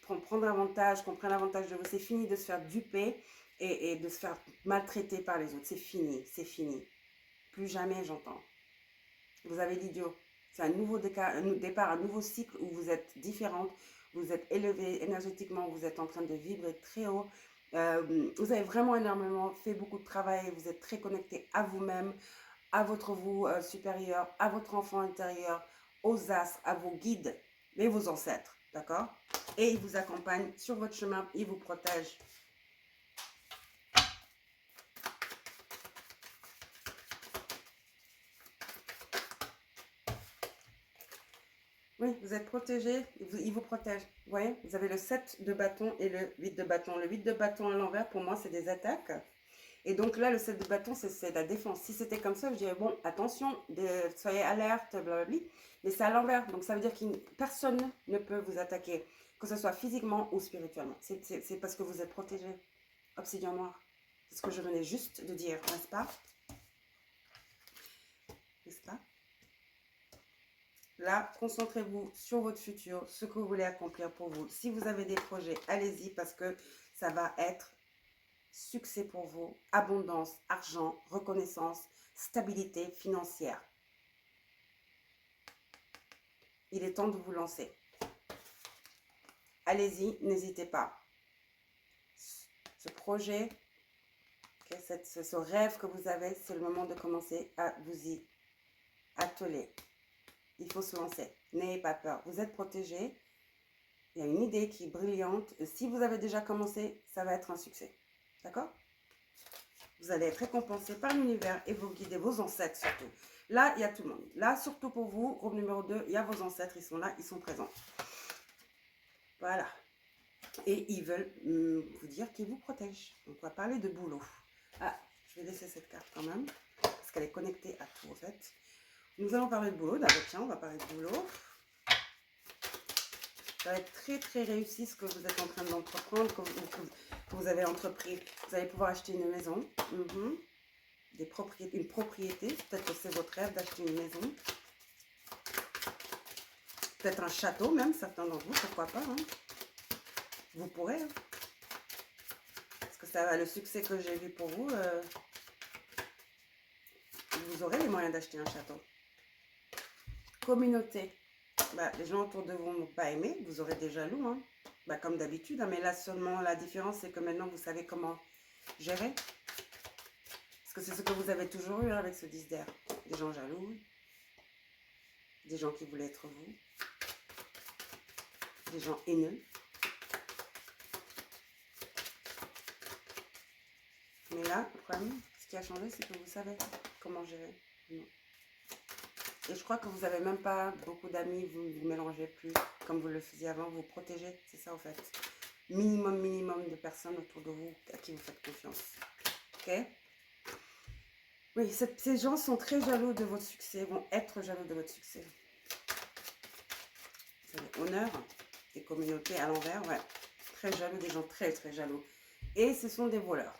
prendre avantage, qu'on prenne avantage de vous. C'est fini de se faire duper et de se faire maltraiter par les autres. C'est fini, c'est fini. Plus jamais, j'entends. Vous avez l'idiot. C'est un nouveau départ, un nouveau cycle où vous êtes différente, vous êtes élevé énergétiquement, vous êtes en train de vibrer très haut. Vous avez vraiment énormément fait beaucoup de travail, vous êtes très connecté à vous-même, à votre vous supérieur, à votre enfant intérieur, aux astres, à vos guides et vos ancêtres, d'accord? Et ils vous accompagnent sur votre chemin, ils vous protègent. Oui, vous êtes protégé, ils vous protègent. Vous voyez, vous avez le 7 de bâton et le 8 de bâton. Le 8 de bâton à l'envers, pour moi, c'est des attaques. Et donc là, le 7 de bâton, c'est la défense. Si c'était comme ça, je dirais, bon, attention, soyez alerte, blablabla. Mais c'est à l'envers. Donc ça veut dire que personne ne peut vous attaquer, que ce soit physiquement ou spirituellement. C'est parce que vous êtes protégé. Obsidian noir. C'est ce que je venais juste de dire, n'est-ce pas? N'est-ce pas? Là, concentrez-vous sur votre futur, ce que vous voulez accomplir pour vous. Si vous avez des projets, allez-y parce que ça va être succès pour vous, abondance, argent, reconnaissance, stabilité financière. Il est temps de vous lancer. Allez-y, n'hésitez pas. Ce projet, ce rêve que vous avez, c'est le moment de commencer à vous y atteler. Il faut se lancer. N'ayez pas peur. Vous êtes protégé. Il y a une idée qui est brillante. Et si vous avez déjà commencé, ça va être un succès. D'accord? Vous allez être récompensé par l'univers et vos guides et vos ancêtres surtout. Là, il y a tout le monde. Là, surtout pour vous, groupe numéro 2, il y a vos ancêtres. Ils sont là, ils sont présents. Voilà. Et ils veulent vous dire qu'ils vous protègent. Donc, on va parler de boulot. Ah, je vais laisser cette carte quand même. Parce qu'elle est connectée à tout, en fait. Nous allons parler de boulot. D'abord, tiens, on va parler de boulot. Ça va être très, très réussi ce que vous êtes en train d'entreprendre, que vous avez entrepris. Vous allez pouvoir acheter une maison. Une propriété. Peut-être que c'est votre rêve d'acheter une maison. Peut-être un château même, certains d'entre vous, pourquoi pas. Hein. Vous pourrez. Hein. Parce que ça va, le succès que j'ai vu pour vous, vous aurez les moyens d'acheter un château. Communauté. Bah, les gens autour de vous n'ont pas aimé, vous aurez des jaloux, hein. Bah, comme d'habitude, hein, mais là seulement la différence c'est que maintenant vous savez comment gérer. Parce que c'est ce que vous avez toujours eu hein, avec ce 10 d'air. Des gens jaloux, des gens qui voulaient être vous, des gens haineux. Mais là, le problème, ce qui a changé, c'est que vous savez comment gérer. Et je crois que vous n'avez même pas beaucoup d'amis, vous ne vous mélangez plus comme vous le faisiez avant, vous protégez, c'est ça en fait. Minimum de personnes autour de vous à qui vous faites confiance. Ok? Oui, ces gens sont très jaloux de votre succès, vont être jaloux de votre succès. Vous avez honneur, des communautés à l'envers, ouais. Très jaloux, des gens très très jaloux. Et ce sont des voleurs.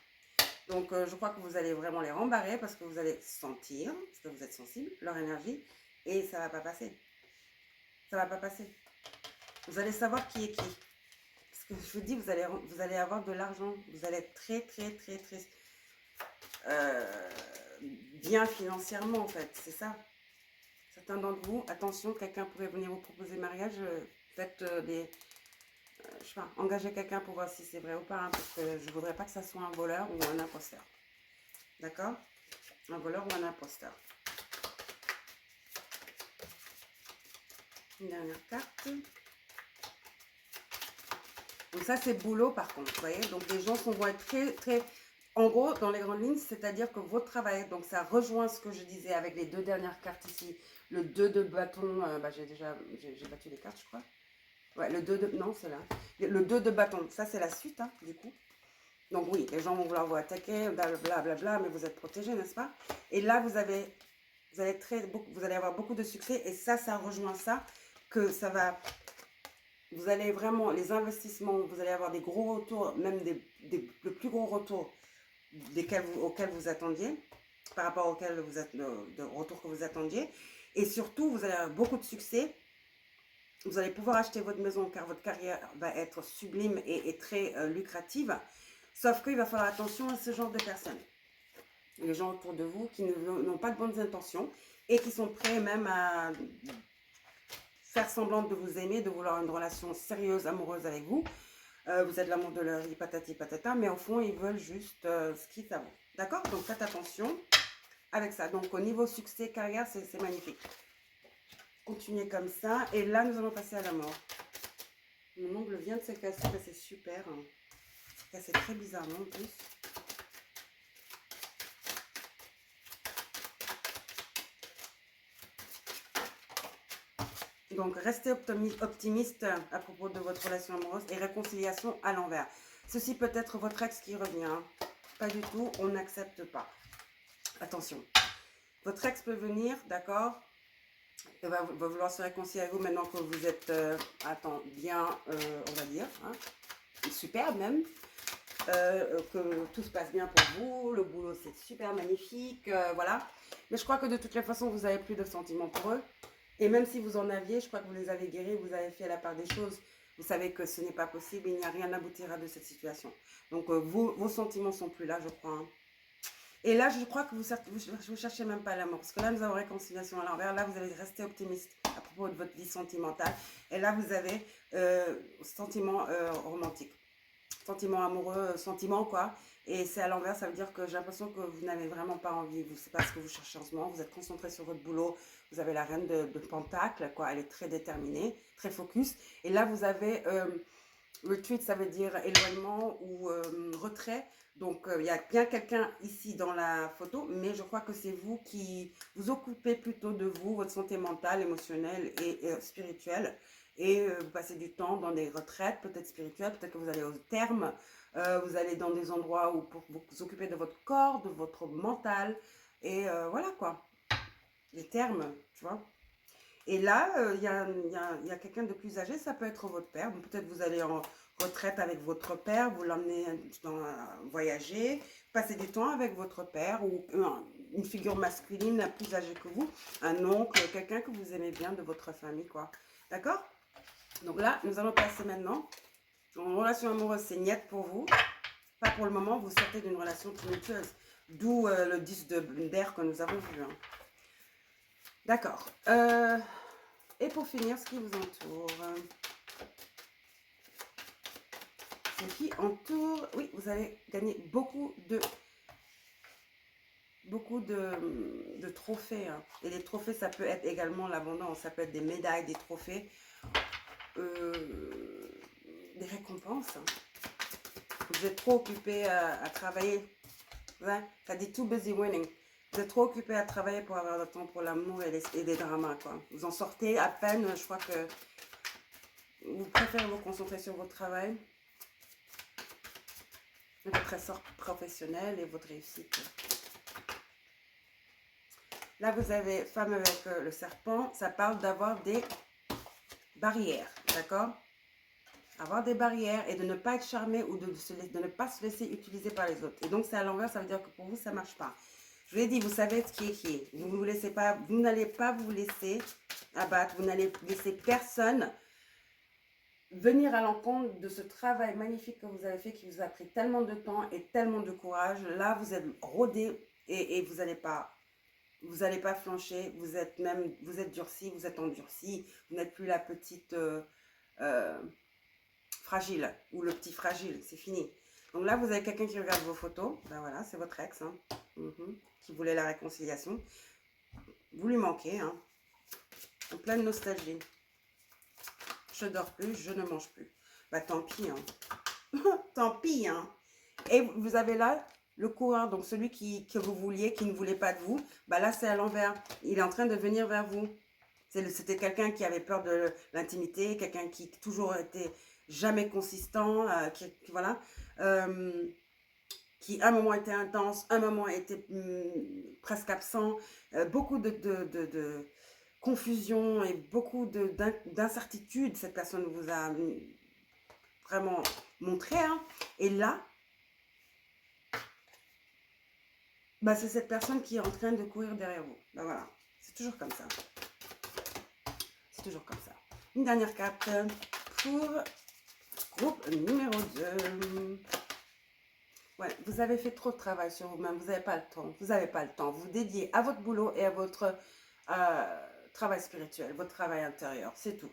Donc, je crois que vous allez vraiment les rembarrer parce que vous allez sentir, parce que vous êtes sensible, leur énergie, et ça ne va pas passer. Ça ne va pas passer. Vous allez savoir qui est qui. Parce que je vous dis, vous allez avoir de l'argent. Vous allez être très bien financièrement, en fait. C'est ça. Certains d'entre vous, attention, quelqu'un pourrait venir vous proposer mariage. Faites je sais pas, engagez quelqu'un pour voir si c'est vrai ou pas, hein, parce que je ne voudrais pas que ça soit un voleur ou un imposteur. D'accord? Un voleur ou un imposteur. Une dernière carte. Donc ça, c'est boulot par contre, vous voyez. Donc les gens vont être très... En gros, dans les grandes lignes, c'est-à-dire que votre travail, donc ça rejoint ce que je disais avec les deux dernières cartes ici. Le 2 de bâton, j'ai battu les cartes, je crois. Ouais, le 2 de... Non, c'est là. Le 2 de bâton, ça c'est la suite, hein, du coup. Donc oui, les gens vont vouloir vous attaquer, blablabla, mais vous êtes protégé, n'est-ce pas? Et là, vous allez avoir beaucoup de succès. Et ça rejoint ça, que ça va... Vous allez vraiment, les investissements, vous allez avoir des gros retours, même le plus gros retour auxquels vous attendiez, par rapport auquel de retour que vous attendiez. Et surtout, vous allez avoir beaucoup de succès. Vous allez pouvoir acheter votre maison car votre carrière va être sublime et très lucrative. Sauf qu'il va falloir attention à ce genre de personnes. Les gens autour de vous qui n'ont pas de bonnes intentions et qui sont prêts même à faire semblant de vous aimer, de vouloir une relation sérieuse, amoureuse avec vous. Vous êtes l'amour de leur vie, patati patata, mais au fond, ils veulent juste ce qu'ils savent. D'accord? Donc, faites attention avec ça. Donc, au niveau succès, carrière, c'est magnifique. Continuez comme ça. Et là, nous allons passer à la mort. Mon ongle vient de se casser, c'est super. Hein. C'est cassé très bizarrement en plus. Donc, restez optimiste à propos de votre relation amoureuse et réconciliation à l'envers. Ceci peut être votre ex qui revient. Hein. pas du tout, on n'accepte pas. Attention, votre ex peut venir, d'accord, et va vouloir se réconcilier avec vous maintenant que vous êtes, bien, on va dire, hein, super même, que tout se passe bien pour vous, le boulot c'est super magnifique, voilà. Mais je crois que de toutes les façons, vous n'avez plus de sentiments pour eux. Et même si vous en aviez, je crois que vous les avez guéris, vous avez fait la part des choses. Vous savez que ce n'est pas possible, il n'y a rien n'aboutira de cette situation. Donc vos sentiments sont plus là, je crois, hein. Et là, je crois que vous cherchez même pas l'amour. Parce que là, nous avons réconciliation à l'envers. Là, vous allez rester optimiste à propos de votre vie sentimentale. Et là, vous avez sentiment romantique. Sentiment amoureux, sentiment quoi. Et c'est à l'envers, ça veut dire que j'ai l'impression que vous n'avez vraiment pas envie. Vous ne savez pas ce que vous cherchez en ce moment. Vous êtes concentré sur votre boulot. Vous avez la reine de Pentacle, quoi. Elle est très déterminée, très focus. Et là, vous avez retreat, ça veut dire éloignement ou retrait. Donc, il y a bien quelqu'un ici dans la photo, mais je crois que c'est vous qui vous occupez plutôt de vous, votre santé mentale, émotionnelle et spirituelle. Et vous passez du temps dans des retraites, peut-être spirituelles, peut-être que vous allez au terme, vous allez dans des endroits où pour vous occuper de votre corps, de votre mental. Et voilà quoi, les termes, tu vois. Et là, il y a quelqu'un de plus âgé, ça peut être votre père. Peut-être vous allez en retraite avec votre père, vous l'emmenez voyager, passer du temps avec votre père ou une figure masculine plus âgée que vous, un oncle, quelqu'un que vous aimez bien de votre famille, quoi. D'accord? Donc là, nous allons passer maintenant en relation amoureuse, c'est niet pour vous. Pas pour le moment, vous sortez d'une relation tumultueuse. D'où le 10 d'air que nous avons vu, hein. D'accord. Et pour finir, ce qui vous entoure. Ce qui entoure, oui, vous allez gagner beaucoup de trophées, hein. Et les trophées, ça peut être également l'abondance. Ça peut être des médailles, des trophées, des récompenses, hein. Vous êtes trop occupé à travailler. Ouais, ça dit too busy winning. Vous êtes trop occupé à travailler pour avoir le temps pour l'amour et les dramas, quoi. Vous en sortez à peine, je crois que vous préférez vous concentrer sur votre travail, votre essor professionnel et votre réussite. Là, vous avez femme avec le serpent. Ça parle d'avoir des barrières, d'accord? Avoir des barrières et de ne pas être charmé ou de ne pas se laisser utiliser par les autres. Et donc, c'est à l'envers, ça veut dire que pour vous, ça ne marche pas. Je vous l'ai dit, vous savez ce qui est qui est. Vous n'allez pas vous laisser abattre. Vous n'allez laisser personne venir à l'encontre de ce travail magnifique que vous avez fait, qui vous a pris tellement de temps et tellement de courage. Là, vous êtes rodé et vous n'allez pas flancher. Vous êtes durci, vous êtes endurci. Vous n'êtes plus la petite fragile ou le petit fragile. C'est fini. Donc là, vous avez quelqu'un qui regarde vos photos. Ben voilà, c'est votre ex, hein, qui voulait la réconciliation. Vous lui manquez, hein, en pleine nostalgie. Je dors plus, je ne mange plus. Bah tant pis, hein. Tant pis, hein. Et vous avez là le coureur, donc celui que vous vouliez, qui ne voulait pas de vous. Bah là, c'est à l'envers. Il est en train de venir vers vous. C'était quelqu'un qui avait peur de l'intimité, quelqu'un qui toujours était jamais consistant, voilà. Qui un moment était intense, un moment était presque absent. Beaucoup de confusion et beaucoup d'incertitude, cette personne vous a vraiment montré, hein. Et là, bah, c'est cette personne qui est en train de courir derrière vous. Bah voilà, c'est toujours comme ça. C'est toujours comme ça. Une dernière carte pour groupe numéro 2. Ouais, vous avez fait trop de travail sur vous-même, vous n'avez pas le temps. Vous n'avez pas le temps. Vous dédiez à votre boulot et à votre travail spirituel, votre travail intérieur, c'est tout.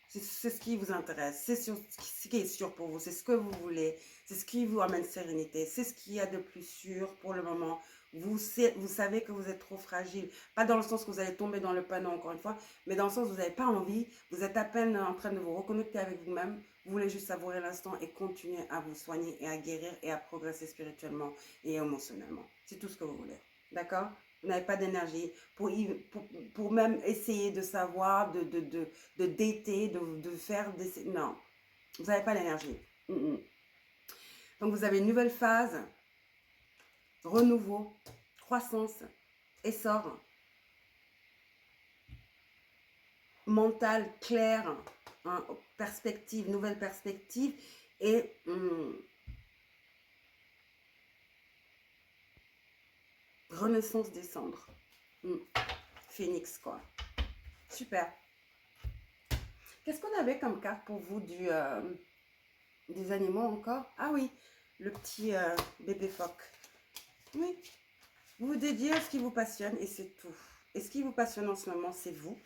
C'est ce qui vous intéresse, c'est ce qui est sûr pour vous, c'est ce que vous voulez, c'est ce qui vous amène sérénité, c'est ce qu'il y a de plus sûr pour le moment. Vous savez que vous êtes trop fragile, pas dans le sens que vous allez tomber dans le panneau encore une fois, mais dans le sens où vous n'avez pas envie, vous êtes à peine en train de vous reconnecter avec vous-même, vous voulez juste savourer l'instant et continuer à vous soigner et à guérir et à progresser spirituellement et émotionnellement. C'est tout ce que vous voulez, d'accord? Vous n'avez pas d'énergie pour même essayer de savoir, de dater, de faire des... Non, vous n'avez pas l'énergie. Donc vous avez une nouvelle phase renouveau, croissance, essor, mental clair, hein, perspective, nouvelle perspective et renaissance des cendres. Phénix, quoi. Super. Qu'est-ce qu'on avait comme carte pour vous des animaux encore? Ah oui, le petit bébé phoque. Oui, vous vous dédiez à ce qui vous passionne et c'est tout. Et ce qui vous passionne en ce moment, c'est vous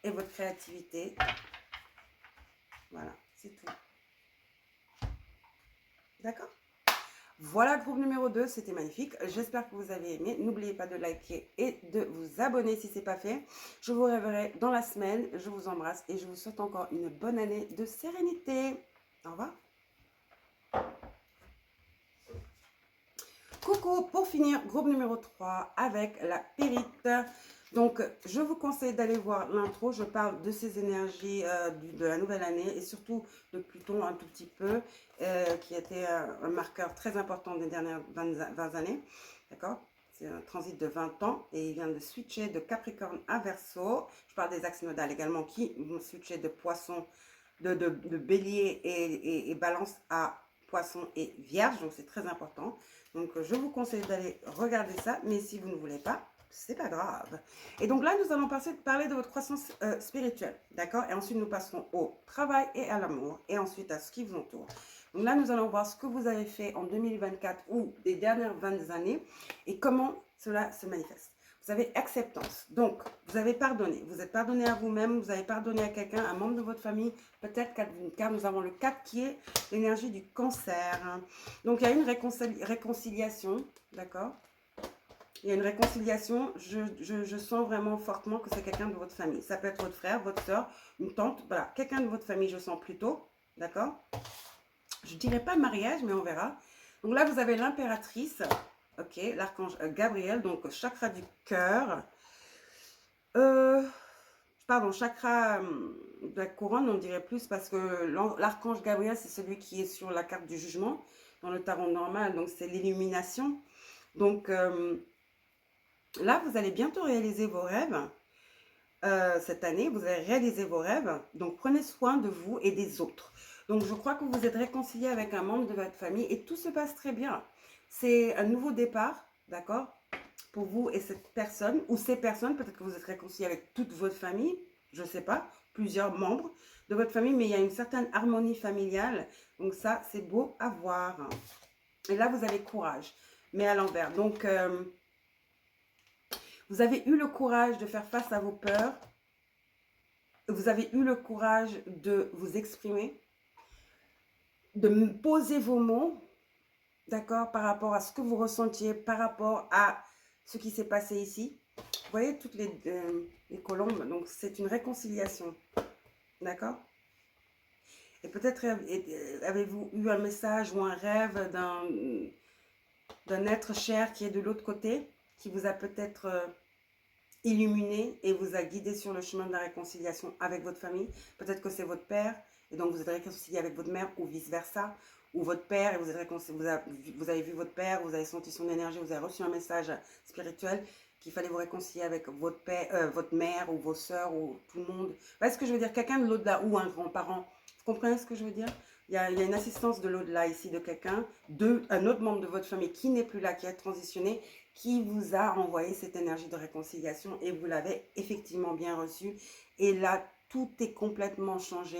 et votre créativité. Voilà, c'est tout. D'accord? Voilà, groupe numéro 2, c'était magnifique. J'espère que vous avez aimé. N'oubliez pas de liker et de vous abonner si ce n'est pas fait. Je vous reverrai dans la semaine. Je vous embrasse et je vous souhaite encore une bonne année de sérénité. Au revoir. Coucou, pour finir, groupe numéro 3 avec la périte. Donc, je vous conseille d'aller voir l'intro. Je parle de ces énergies de la nouvelle année et surtout de Pluton un tout petit peu, qui a été un marqueur très important des dernières 20 années. D'accord? C'est un transit de 20 ans et il vient de switcher de Capricorne à Verseau. Je parle des axes nodales également qui vont switcher de Poisson, de Bélier et Balance à Poisson et Vierge. Donc, c'est très important. Donc, je vous conseille d'aller regarder ça, mais si vous ne voulez pas, c'est pas grave. Et donc là, nous allons parler de votre croissance spirituelle, d'accord? Et ensuite, nous passerons au travail et à l'amour, et ensuite à ce qui vous entoure. Donc là, nous allons voir ce que vous avez fait en 2024 ou des dernières 20 années, et comment cela se manifeste. Vous avez acceptance, donc vous avez pardonné. Vous êtes pardonné à vous-même, vous avez pardonné à quelqu'un, un membre de votre famille, peut-être car nous avons le 4 qui est l'énergie du cancer. Donc il y a une réconciliation, d'accord? Il y a une réconciliation, je sens vraiment fortement que c'est quelqu'un de votre famille. Ça peut être votre frère, votre soeur, une tante, voilà. Quelqu'un de votre famille, je sens plutôt, d'accord? Je ne dirais pas mariage, mais on verra. Donc là, vous avez l'impératrice, ok, l'archange Gabriel, donc chakra du cœur. Pardon, chakra de la couronne, on dirait plus, parce que l'archange Gabriel, c'est celui qui est sur la carte du jugement, dans le tarot normal, donc c'est l'illumination. Donc là, vous allez bientôt réaliser vos rêves. Cette année, vous allez réaliser vos rêves. Donc, prenez soin de vous et des autres. Donc, je crois que vous êtes réconcilié avec un membre de votre famille et tout se passe très bien. C'est un nouveau départ, d'accord, pour vous et cette personne, ou ces personnes. Peut-être que vous êtes réconcilié avec toute votre famille, je ne sais pas, plusieurs membres de votre famille, mais il y a une certaine harmonie familiale. Donc, ça, c'est beau à voir. Et là, vous avez courage, mais à l'envers. Donc, vous avez eu le courage de faire face à vos peurs. Vous avez eu le courage de vous exprimer, de poser vos mots, d'accord, par rapport à ce que vous ressentiez, par rapport à ce qui s'est passé ici. Vous voyez toutes les colombes, donc c'est une réconciliation, d'accord? Et peut-être avez-vous eu un message ou un rêve d'un être cher qui est de l'autre côté, qui vous a peut-être illuminé et vous a guidé sur le chemin de la réconciliation avec votre famille. Peut-être que c'est votre père et donc vous êtes réconcilié avec votre mère ou vice-versa, ou votre père et vous, êtes vous avez vu votre père, vous avez senti son énergie, vous avez reçu un message spirituel qu'il fallait vous réconcilier avec votre père, votre mère ou vos soeurs ou tout le monde. Vous voyez ce que je veux dire? Quelqu'un de l'au-delà ou un grand-parent. Vous comprenez ce que je veux dire? Il y a une assistance de l'au-delà ici, de quelqu'un, un autre membre de votre famille qui n'est plus là, qui a transitionné, qui vous a envoyé cette énergie de réconciliation et vous l'avez effectivement bien reçue. Et là, tout est complètement changé.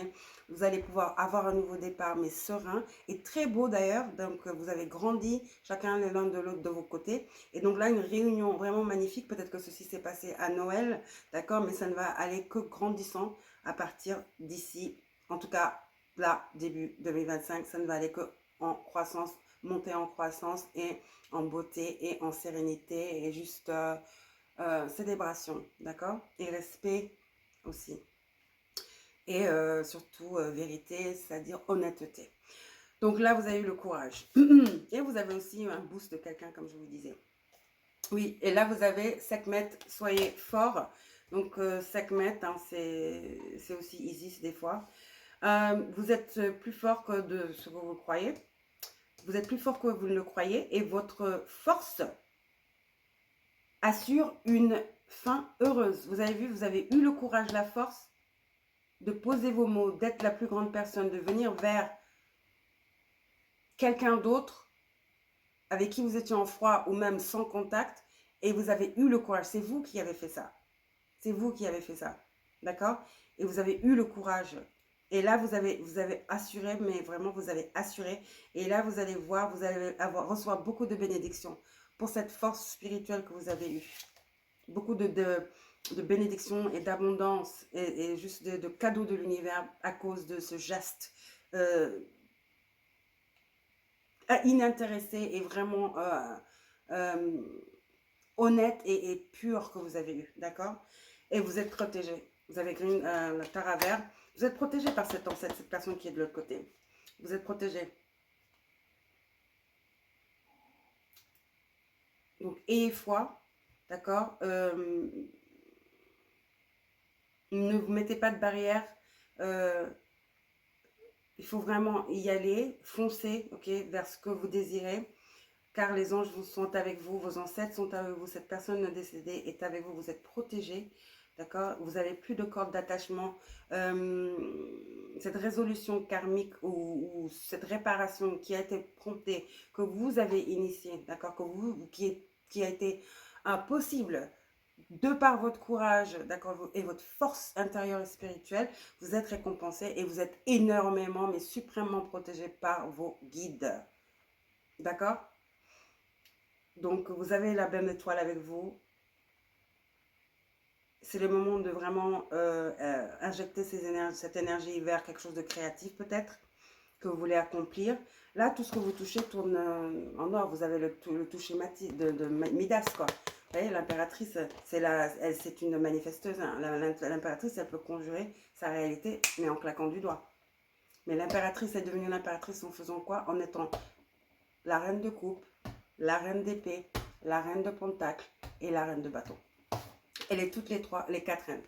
Vous allez pouvoir avoir un nouveau départ, mais serein et très beau d'ailleurs. Donc, vous avez grandi chacun l'un de l'autre de vos côtés. Et donc là, une réunion vraiment magnifique. Peut-être que ceci s'est passé à Noël, d'accord, mais ça ne va aller que grandissant à partir d'ici. En tout cas, là, début 2025, ça ne va aller que en croissance, monter en croissance et en beauté et en sérénité et juste célébration, d'accord? Et respect aussi. Et surtout vérité, c'est-à-dire honnêteté. Donc là, vous avez eu le courage. Et vous avez aussi un boost de quelqu'un, comme je vous disais. Oui, et là, vous avez Sekhmet, soyez fort. Donc, Sekhmet, hein, c'est aussi Isis des fois. Vous êtes plus fort que de ce que vous croyez. Vous êtes plus fort que vous ne le croyez et votre force assure une fin heureuse. Vous avez vu, vous avez eu le courage, la force de poser vos mots, d'être la plus grande personne, de venir vers quelqu'un d'autre avec qui vous étiez en froid ou même sans contact et vous avez eu le courage. C'est vous qui avez fait ça. C'est vous qui avez fait ça. D'accord? Et vous avez eu le courage. Et là, vous avez assuré, mais vraiment, vous avez assuré. Et là, vous allez voir, vous allez recevoir beaucoup de bénédictions pour cette force spirituelle que vous avez eue. Beaucoup de bénédictions et d'abondance et juste de cadeaux de l'univers à cause de ce geste inintéressé et vraiment honnête et pur que vous avez eu, d'accord? Et vous êtes protégé. Vous avez le Tara vert. Vous êtes protégé par cette personne qui est de l'autre côté. Vous êtes protégé. Donc, ayez foi, d'accord? Ne vous mettez pas de barrière. Il faut vraiment y aller, foncer, ok, vers ce que vous désirez. Car les anges sont avec vous, vos ancêtres sont avec vous, cette personne décédée est avec vous, vous êtes protégés, d'accord? Vous n'avez plus de corde d'attachement. Cette résolution karmique ou cette réparation qui a été promptée, que vous avez initiée, d'accord? Qui a été possible de par votre courage, d'accord, et votre force intérieure et spirituelle, vous êtes récompensé et vous êtes énormément, mais suprêmement protégé par vos guides, d'accord? Donc, vous avez la belle étoile avec vous. C'est le moment de vraiment injecter cette énergie vers quelque chose de créatif peut-être, que vous voulez accomplir. Là, tout ce que vous touchez tourne en or. Vous avez le toucher de Midas, quoi. Vous voyez, l'impératrice, c'est une manifesteuse. Hein. L'impératrice, elle peut conjurer sa réalité, mais en claquant du doigt. Mais l'impératrice est devenue l'impératrice en faisant quoi? En étant la reine de coupe, la reine d'épée, la reine de pentacle et la reine de bâton. Elle est toutes les quatre reines.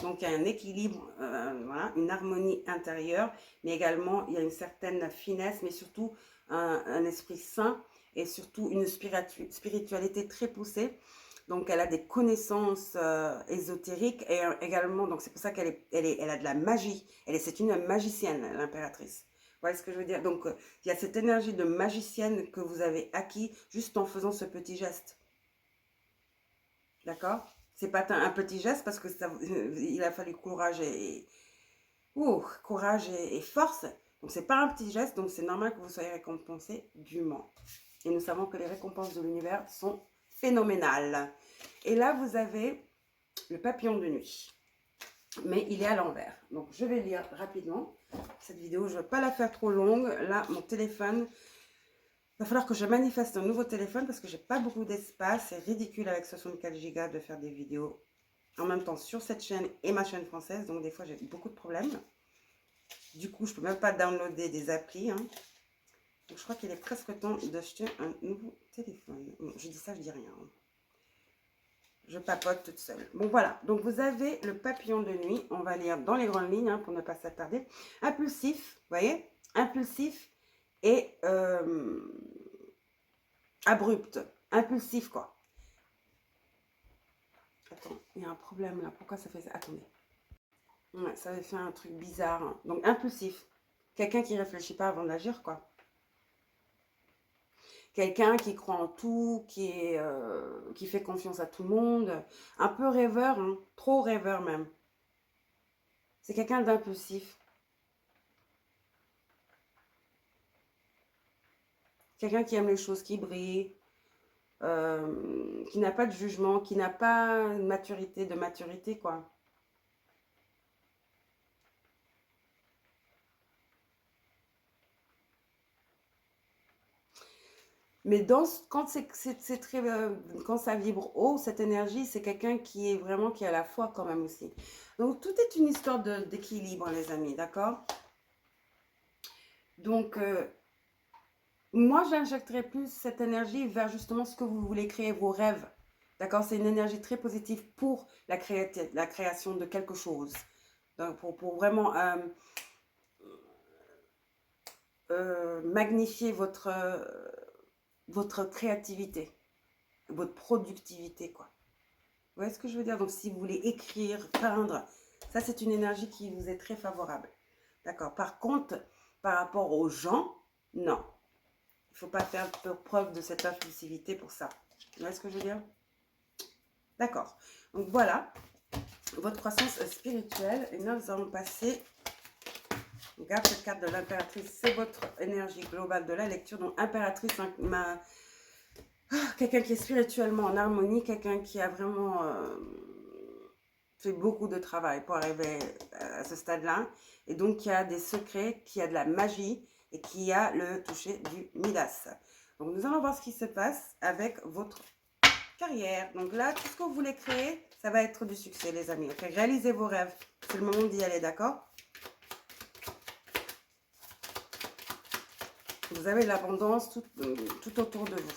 Donc il y a un équilibre, voilà, une harmonie intérieure, mais également il y a une certaine finesse, mais surtout un esprit sain et surtout une spiritualité très poussée. Donc elle a des connaissances ésotériques et également, donc c'est pour ça elle a de la magie. C'est une magicienne, l'impératrice. Vous voyez ce que je veux dire? Donc, il y a cette énergie de magicienne que vous avez acquis juste en faisant ce petit geste. D'accord? C'est pas un petit geste parce que il a fallu courage et force. Donc, c'est pas un petit geste, donc c'est normal que vous soyez récompensé dûment. Et nous savons que les récompenses de l'univers sont phénoménales. Et là, vous avez le papillon de nuit. Mais il est à l'envers. Donc, je vais lire rapidement cette vidéo. Je ne veux pas la faire trop longue. Là, mon téléphone, il va falloir que je manifeste un nouveau téléphone parce que j'ai pas beaucoup d'espace. C'est ridicule avec 64 Go de faire des vidéos en même temps sur cette chaîne et ma chaîne française. Donc, des fois, j'ai beaucoup de problèmes. Du coup, je ne peux même pas downloader des applis. Hein. Donc, je crois qu'il est presque temps d'acheter un nouveau téléphone. Je dis ça, je dis rien. Hein. Je papote toute seule. Bon, voilà. Donc, vous avez le papillon de nuit. On va lire dans les grandes lignes hein, pour ne pas s'attarder. Impulsif, vous voyez? Impulsif et abrupt. Impulsif, quoi. Attends, il y a un problème là. Pourquoi ça fait ça? Attendez. Ouais, ça avait fait un truc bizarre. Hein. Donc, impulsif. Quelqu'un qui ne réfléchit pas avant d'agir, quoi. Quelqu'un qui croit en tout, qui fait confiance à tout le monde. Un peu rêveur, hein, trop rêveur même. C'est quelqu'un d'impulsif. Quelqu'un qui aime les choses qui brillent, qui n'a pas de jugement, qui n'a pas de maturité, quoi. Mais quand quand ça vibre haut, cette énergie, c'est quelqu'un qui est vraiment, qui a la foi quand même aussi. Donc, tout est une histoire d'équilibre, les amis, d'accord? Donc, moi, j'injecterai plus cette énergie vers justement ce que vous voulez créer, vos rêves. D'accord? C'est une énergie très positive pour la création de quelque chose. Donc, pour vraiment magnifier votre créativité, votre productivité, quoi. Vous voyez ce que je veux dire? Donc, si vous voulez écrire, peindre, ça, c'est une énergie qui vous est très favorable. D'accord? Par contre, par rapport aux gens, non. Il ne faut pas faire preuve de cette impulsivité pour ça. Vous voyez ce que je veux dire? D'accord. Donc, voilà. Votre croissance spirituelle. Et là, nous allons passer. Regarde cette carte de l'impératrice. C'est votre énergie globale de la lecture. Donc, impératrice, quelqu'un qui est spirituellement en harmonie, quelqu'un qui a vraiment fait beaucoup de travail pour arriver à ce stade-là. Et donc, qui a des secrets, qui a de la magie et qui a le toucher du Midas. Donc, nous allons voir ce qui se passe avec votre carrière. Donc là, tout ce que vous voulez créer, ça va être du succès, les amis. Okay? Réalisez vos rêves. C'est le moment d'y aller, d'accord? Vous avez l'abondance tout autour de vous.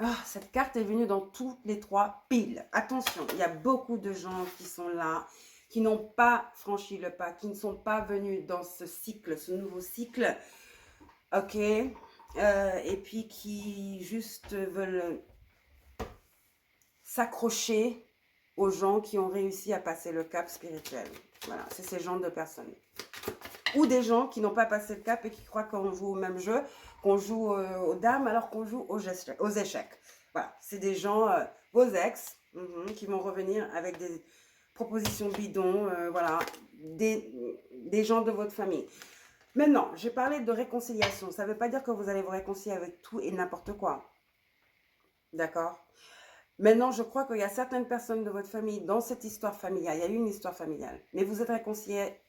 Ah, cette carte est venue dans toutes les 3 piles. Attention, il y a beaucoup de gens qui sont là, qui n'ont pas franchi le pas, qui ne sont pas venus dans ce cycle, ce nouveau cycle. Ok, et puis qui juste veulent s'accrocher aux gens qui ont réussi à passer le cap spirituel. Voilà, c'est ces genres de personnes. Ou des gens qui n'ont pas passé le cap et qui croient qu'on joue au même jeu, qu'on joue aux dames alors qu'on joue aux échecs. Voilà, c'est des gens, vos ex, qui vont revenir avec des propositions bidons, voilà, des gens de votre famille. Maintenant, j'ai parlé de réconciliation. Ça ne veut pas dire que vous allez vous réconcilier avec tout et n'importe quoi. D'accord? Maintenant, je crois qu'il y a certaines personnes de votre famille dans cette histoire familiale. Il y a eu une histoire familiale. Mais vous êtes réconcilié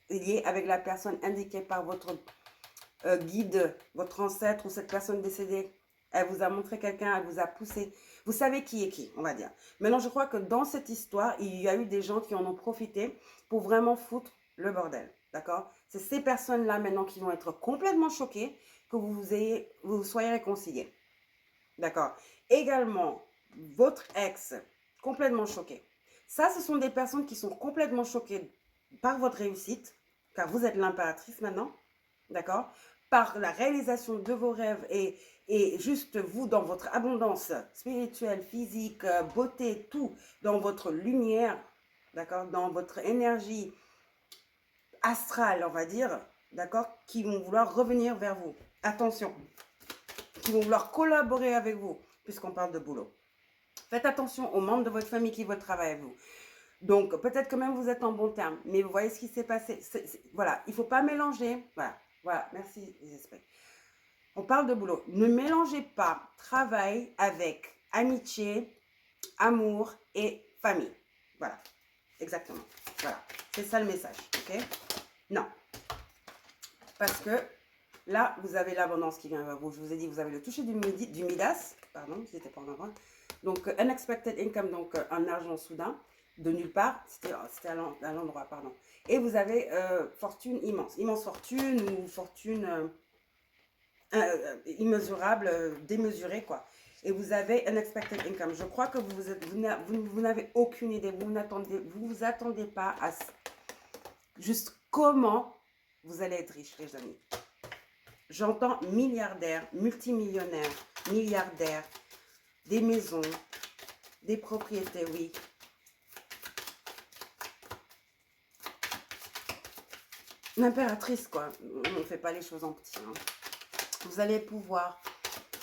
avec la personne indiquée par votre guide, votre ancêtre ou cette personne décédée. Elle vous a montré quelqu'un, elle vous a poussé. Vous savez qui est qui, on va dire. Maintenant, je crois que dans cette histoire, il y a eu des gens qui en ont profité pour vraiment foutre le bordel. D'accord? C'est ces personnes-là maintenant qui vont être complètement choquées que vous soyez réconciliés. D'accord? Également, votre ex, complètement choqué. Ça, ce sont des personnes qui sont complètement choquées par votre réussite, car vous êtes l'impératrice maintenant, d'accord? Par la réalisation de vos rêves et juste vous dans votre abondance spirituelle, physique, beauté, tout, dans votre lumière, d'accord? Dans votre énergie astrale, on va dire, d'accord? Qui vont vouloir revenir vers vous. Attention, qui vont vouloir collaborer avec vous, puisqu'on parle de boulot. Faites attention aux membres de votre famille qui veulent travailler avec vous. Donc, peut-être que même vous êtes en bon terme, mais vous voyez ce qui s'est passé. Voilà, il ne faut pas mélanger. Voilà, merci les esprits. On parle de boulot. Ne mélangez pas travail avec amitié, amour et famille. Voilà, exactement. Voilà, c'est ça le message, ok? Non, parce que là, vous avez l'abondance qui vient vers vous. Je vous ai dit, vous avez le toucher du Midas. Pardon, c'était pas en avant. Donc, unexpected income, donc un argent soudain, de nulle part. C'était à l'endroit, pardon. Et vous avez fortune immense. Immense fortune ou fortune immesurable, démesurée, quoi. Et vous avez unexpected income. Je crois que vous n'avez aucune idée. Vous vous attendez pas à juste comment vous allez être riche, les amis. J'entends milliardaire, multimillionnaire, milliardaire, des maisons, des propriétés, oui. L'impératrice, quoi. On ne fait pas les choses en petit. Hein. Vous allez pouvoir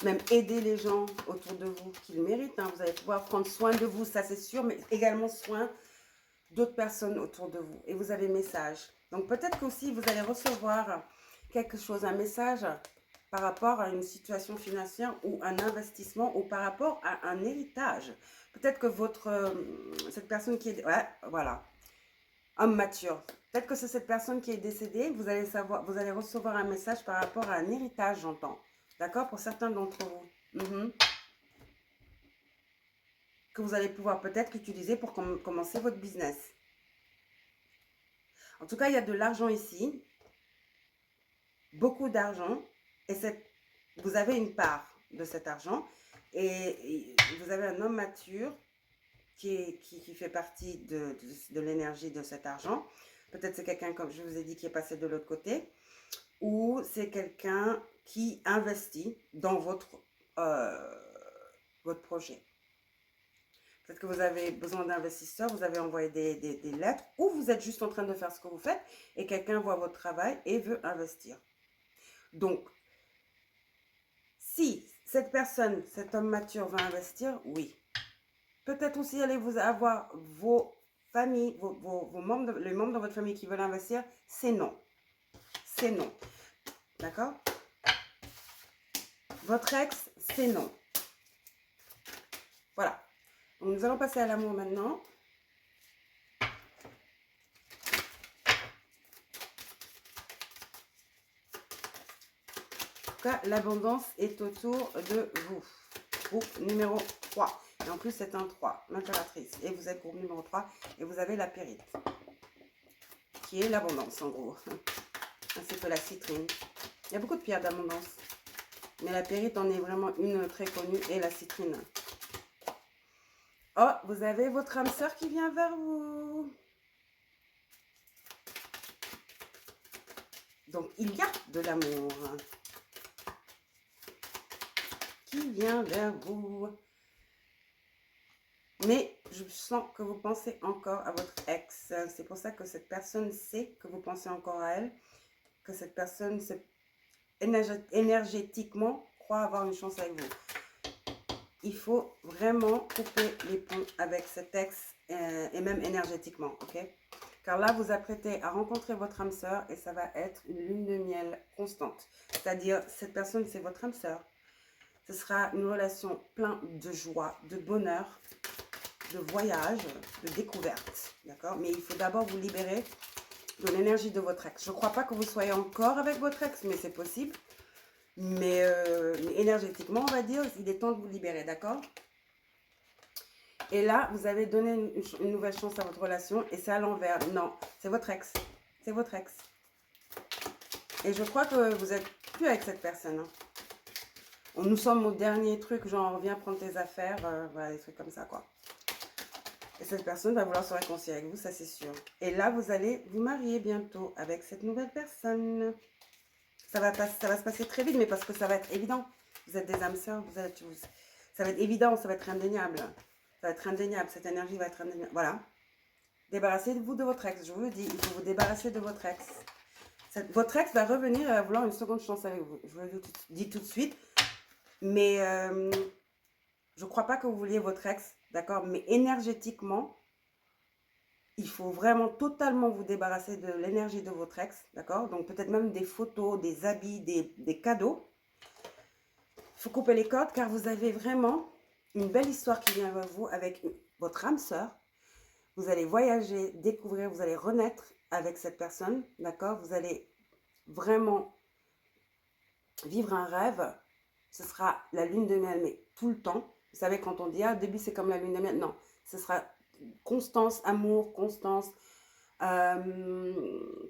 même aider les gens autour de vous qui le méritent. Hein. Vous allez pouvoir prendre soin de vous, ça c'est sûr, mais également soin d'autres personnes autour de vous. Et vous avez message. Donc peut-être qu'aussi vous allez recevoir quelque chose, un message par rapport à une situation financière ou un investissement ou par rapport à un héritage. Peut-être que cette personne qui est... Ouais, voilà. Homme mature. Peut-être que c'est cette personne qui est décédée. Vous allez recevoir un message par rapport à un héritage, j'entends. D'accord? Pour certains d'entre vous. Que vous allez pouvoir peut-être utiliser pour commencer votre business. En tout cas, il y a de l'argent ici. Beaucoup d'argent. Et vous avez une part de cet argent. Et vous avez un homme mature qui fait partie de l'énergie de cet argent. Peut-être c'est quelqu'un, comme je vous ai dit, qui est passé de l'autre côté. Ou c'est quelqu'un qui investit dans votre projet. Peut-être que vous avez besoin d'investisseurs, vous avez envoyé des lettres, ou vous êtes juste en train de faire ce que vous faites et quelqu'un voit votre travail et veut investir. Donc, si cette personne, cet homme mature veut investir, oui. Peut-être aussi allez vous avoir vos familles, vos membres, les membres de votre famille qui veulent investir, c'est non. C'est non. D'accord? Votre ex, c'est non. Voilà. Donc, nous allons passer à l'amour maintenant. En tout cas, l'abondance est autour de vous. Groupe numéro 3. Et en plus, c'est un 3, l'impératrice. Et vous êtes groupe numéro 3 et vous avez la périte. Qui est l'abondance, en gros. Ainsi que la citrine. Il y a beaucoup de pierres d'abondance. Mais la périte en est vraiment une très connue et la citrine. Oh, vous avez votre âme sœur qui vient vers vous. Donc, il y a de l'amour qui vient vers vous. Mais je sens que vous pensez encore à votre ex. C'est pour ça que cette personne sait que vous pensez encore à elle. Que cette personne, énergétiquement, croit avoir une chance avec vous. Il faut vraiment couper les ponts avec cet ex et même énergétiquement, ok? Car là, vous apprêtez à rencontrer votre âme sœur et ça va être une lune de miel constante. C'est-à-dire, cette personne, c'est votre âme sœur. Ce sera une relation pleine de joie, de bonheur, de voyage, de découverte, d'accord? Mais il faut d'abord vous libérer de l'énergie de votre ex. Je ne crois pas que vous soyez encore avec votre ex, mais c'est possible. Mais énergétiquement, on va dire, il est temps de vous libérer, d'accord? Et là, vous avez donné une nouvelle chance à votre relation et c'est à l'envers. Non, c'est votre ex. C'est votre ex. Et je crois que vous n'êtes plus avec cette personne. Hein. Nous sommes au dernier truc, genre, viens prendre tes affaires, voilà, des trucs comme ça, quoi. Et cette personne va vouloir se réconcilier avec vous, ça c'est sûr. Et là, vous allez vous marier bientôt avec cette nouvelle personne. Ça va se passer très vite, mais parce que ça va être évident. Vous êtes des âmes sœurs, ça va être évident, ça va être indéniable. Ça va être indéniable, cette énergie va être indéniable. Voilà. Débarrassez-vous de votre ex, je vous le dis, il faut vous débarrasser de votre ex. Votre ex va revenir à vouloir une seconde chance avec vous. Je vous le dis tout de suite. Mais je ne crois pas que vous vouliez votre ex, d'accord? Mais énergétiquement, il faut vraiment totalement vous débarrasser de l'énergie de votre ex, d'accord? Donc peut-être même des photos, des habits, des cadeaux. Il faut couper les cordes car vous avez vraiment une belle histoire qui vient vers vous avec votre âme sœur. Vous allez voyager, découvrir, vous allez renaître avec cette personne, d'accord? Vous allez vraiment vivre un rêve. Ce sera la lune de miel, mais tout le temps. Vous savez, quand on dit, ah, au début, c'est comme la lune de miel. Non, ce sera constance, amour, constance,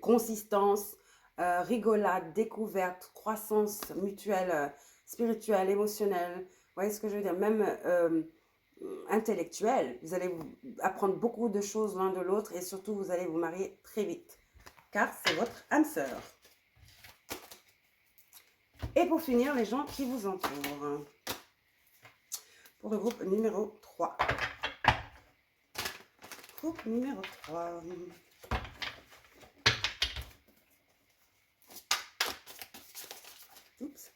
consistance, rigolade, découverte, croissance mutuelle, spirituelle, émotionnelle. Vous voyez ce que je veux dire? Même intellectuelle. Vous allez apprendre beaucoup de choses l'un de l'autre et surtout, vous allez vous marier très vite. Car c'est votre âme sœur. Et pour finir, les gens qui vous entourent. Pour le groupe numéro 3. Groupe numéro 3. Oups.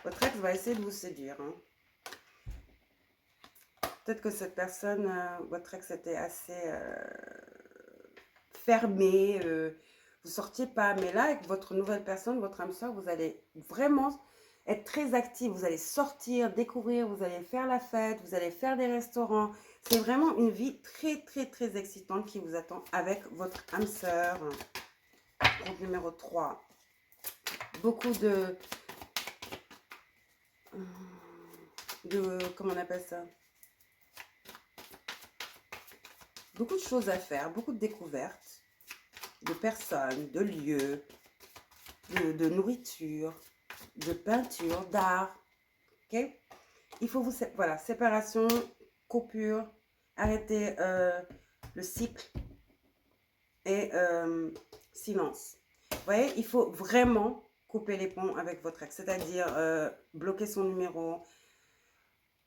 Votre ex va essayer de vous séduire. Hein. Peut-être que cette personne, votre ex était assez fermé, vous sortiez pas. Mais là, avec votre nouvelle personne, votre âme sœur, vous allez vraiment être très actif. Vous allez sortir, découvrir, vous allez faire la fête, vous allez faire des restaurants. C'est vraiment une vie très, très, très excitante qui vous attend avec votre âme sœur. Groupe numéro 3. Beaucoup comment on appelle ça? Beaucoup de choses à faire, beaucoup de découvertes, de personnes, de lieux, de nourriture, de peinture, d'art. Ok? Il faut vous... Voilà, séparation coupure, arrêtez le cycle et silence. Vous voyez, il faut vraiment couper les ponts avec votre ex, c'est-à-dire bloquer son numéro,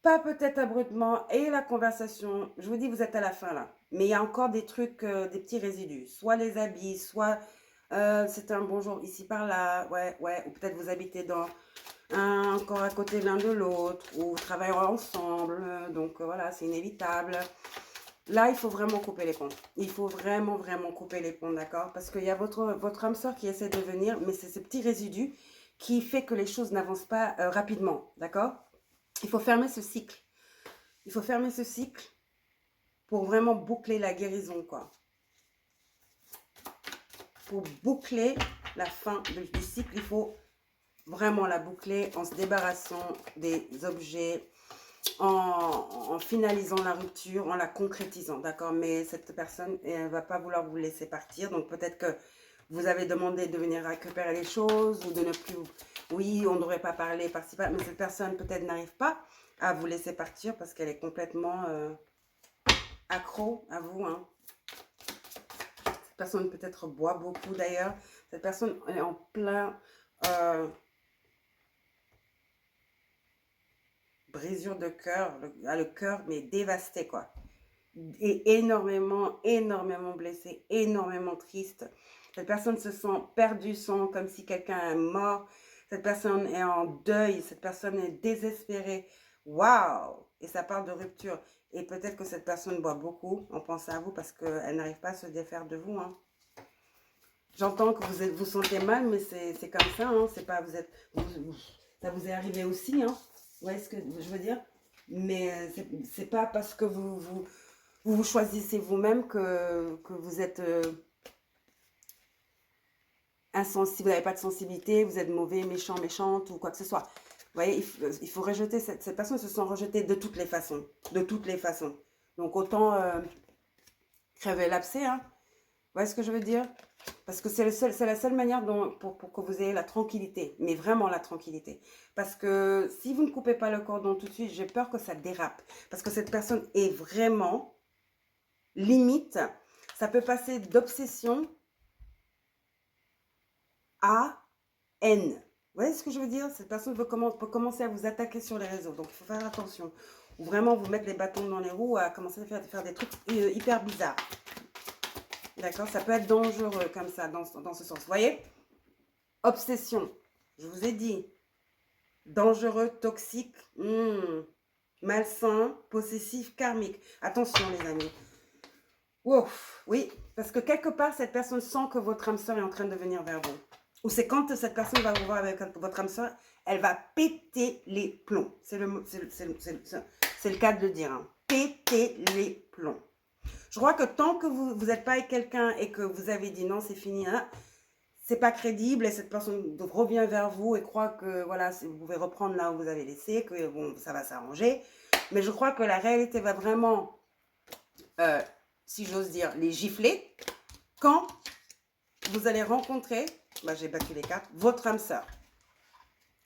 pas peut-être abruptement, et la conversation, je vous dis, vous êtes à la fin là, mais il y a encore des trucs, des petits résidus, soit les habits, soit c'est un bonjour ici par là, ouais, ou peut-être vous habitez dans encore à côté l'un de l'autre, ou vous travaillez ensemble, donc voilà, c'est inévitable. Là, il faut vraiment couper les ponts. Il faut vraiment, vraiment couper les ponts, d'accord? Parce qu'il y a votre âme sœur qui essaie de venir, mais c'est ce petit résidu qui fait que les choses n'avancent pas rapidement, d'accord? Il faut fermer ce cycle. Il faut fermer ce cycle pour vraiment boucler la guérison, quoi. Pour boucler la fin du cycle, il faut vraiment la boucler en se débarrassant des objets, en finalisant la rupture, en la concrétisant, d'accord? Mais cette personne, elle ne va pas vouloir vous laisser partir. Donc peut-être que vous avez demandé de venir récupérer les choses ou de ne plus... Oui, on ne devrait pas parler par-ci, par... mais cette personne peut-être n'arrive pas à vous laisser partir parce qu'elle est complètement accro à vous, hein. Cette personne peut-être boit beaucoup d'ailleurs. Cette personne est en plein... brisure de cœur, le cœur mais dévasté, quoi. Et énormément blessé, énormément triste. Cette personne se sent perdue, sent comme si quelqu'un est mort. Cette personne est en deuil, cette personne est désespérée. Waouh! Et ça parle de rupture. Et peut-être que cette personne boit beaucoup en pensant à vous parce qu'elle n'arrive pas à se défaire de vous, hein. J'entends que vous sentez mal, mais c'est comme ça, hein. C'est pas, ça vous est arrivé aussi, hein. Vous voyez ce que je veux dire? Mais c'est pas parce que vous choisissez vous-même que vous êtes insensible, vous n'avez pas de sensibilité, vous êtes mauvais, méchant, méchante ou quoi que ce soit. Vous voyez, il faut rejeter, cette personne se sent rejetée de toutes les façons. De toutes les façons. Donc autant crever l'abcès, hein. Vous voyez ce que je veux dire? Parce que c'est la seule manière pour que vous ayez la tranquillité, mais vraiment la tranquillité. Parce que si vous ne coupez pas le cordon tout de suite, j'ai peur que ça dérape. Parce que cette personne est vraiment limite. Ça peut passer d'obsession à haine. Vous voyez ce que je veux dire? Cette personne peut commencer à vous attaquer sur les réseaux. Donc il faut faire attention. Ou vraiment vous mettre les bâtons dans les roues, à commencer à faire des trucs hyper bizarres. D'accord? Ça peut être dangereux comme ça, dans ce sens. Vous voyez? Obsession. Je vous ai dit. Dangereux, toxique, malsain, possessif, karmique. Attention les amis. Ouf, oui, parce que quelque part, cette personne sent que votre âme sœur est en train de venir vers vous. Ou c'est quand cette personne va vous voir avec votre âme sœur, elle va péter les plombs. C'est le cas de le dire. Hein. Péter les plombs. Je crois que tant que vous n'êtes pas avec quelqu'un et que vous avez dit non, c'est fini, hein, c'est pas crédible et cette personne revient vers vous et croit que voilà, vous pouvez reprendre là où vous avez laissé, que bon, ça va s'arranger. Mais je crois que la réalité va vraiment, si j'ose dire, les gifler quand vous allez rencontrer, bah, j'ai battu les cartes, votre âme sœur.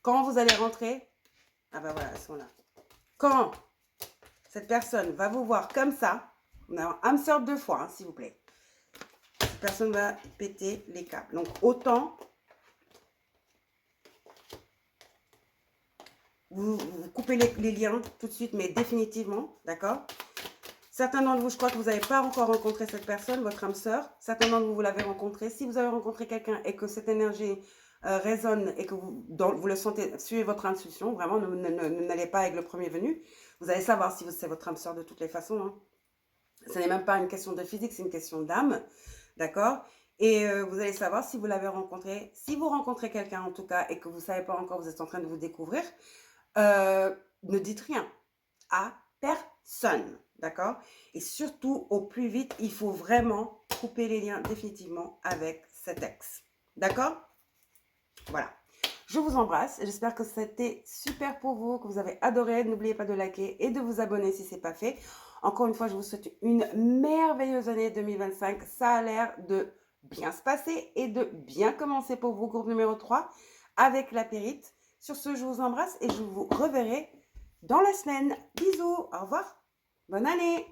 Quand vous allez rentrer, ah bah voilà, elles sont là. Quand cette personne va vous voir comme ça, on a âme sœur 2 fois, hein, s'il vous plaît. Cette personne va péter les câbles. Donc, autant vous coupez les liens tout de suite, mais définitivement, d'accord? Certains d'entre vous, je crois que vous n'avez pas encore rencontré cette personne, votre âme sœur. Certains d'entre vous, vous l'avez rencontré. Si vous avez rencontré quelqu'un et que cette énergie résonne et que vous le sentez, suivez votre intuition, vraiment, n'allez pas avec le premier venu. Vous allez savoir si c'est votre âme sœur de toutes les façons, hein. Ce n'est même pas une question de physique, c'est une question d'âme. D'accord? Et vous allez savoir si vous l'avez rencontré. Si vous rencontrez quelqu'un en tout cas et que vous ne savez pas encore, vous êtes en train de vous découvrir, ne dites rien à personne. D'accord? Et surtout, au plus vite, il faut vraiment couper les liens définitivement avec cet ex. D'accord? Voilà. Je vous embrasse. J'espère que c'était super pour vous, que vous avez adoré. N'oubliez pas de liker et de vous abonner si ce n'est pas fait. Encore une fois, je vous souhaite une merveilleuse année 2025. Ça a l'air de bien se passer et de bien commencer pour vous, groupe numéro 3, avec la périte. Sur ce, je vous embrasse et je vous reverrai dans la semaine. Bisous, au revoir. Bonne année!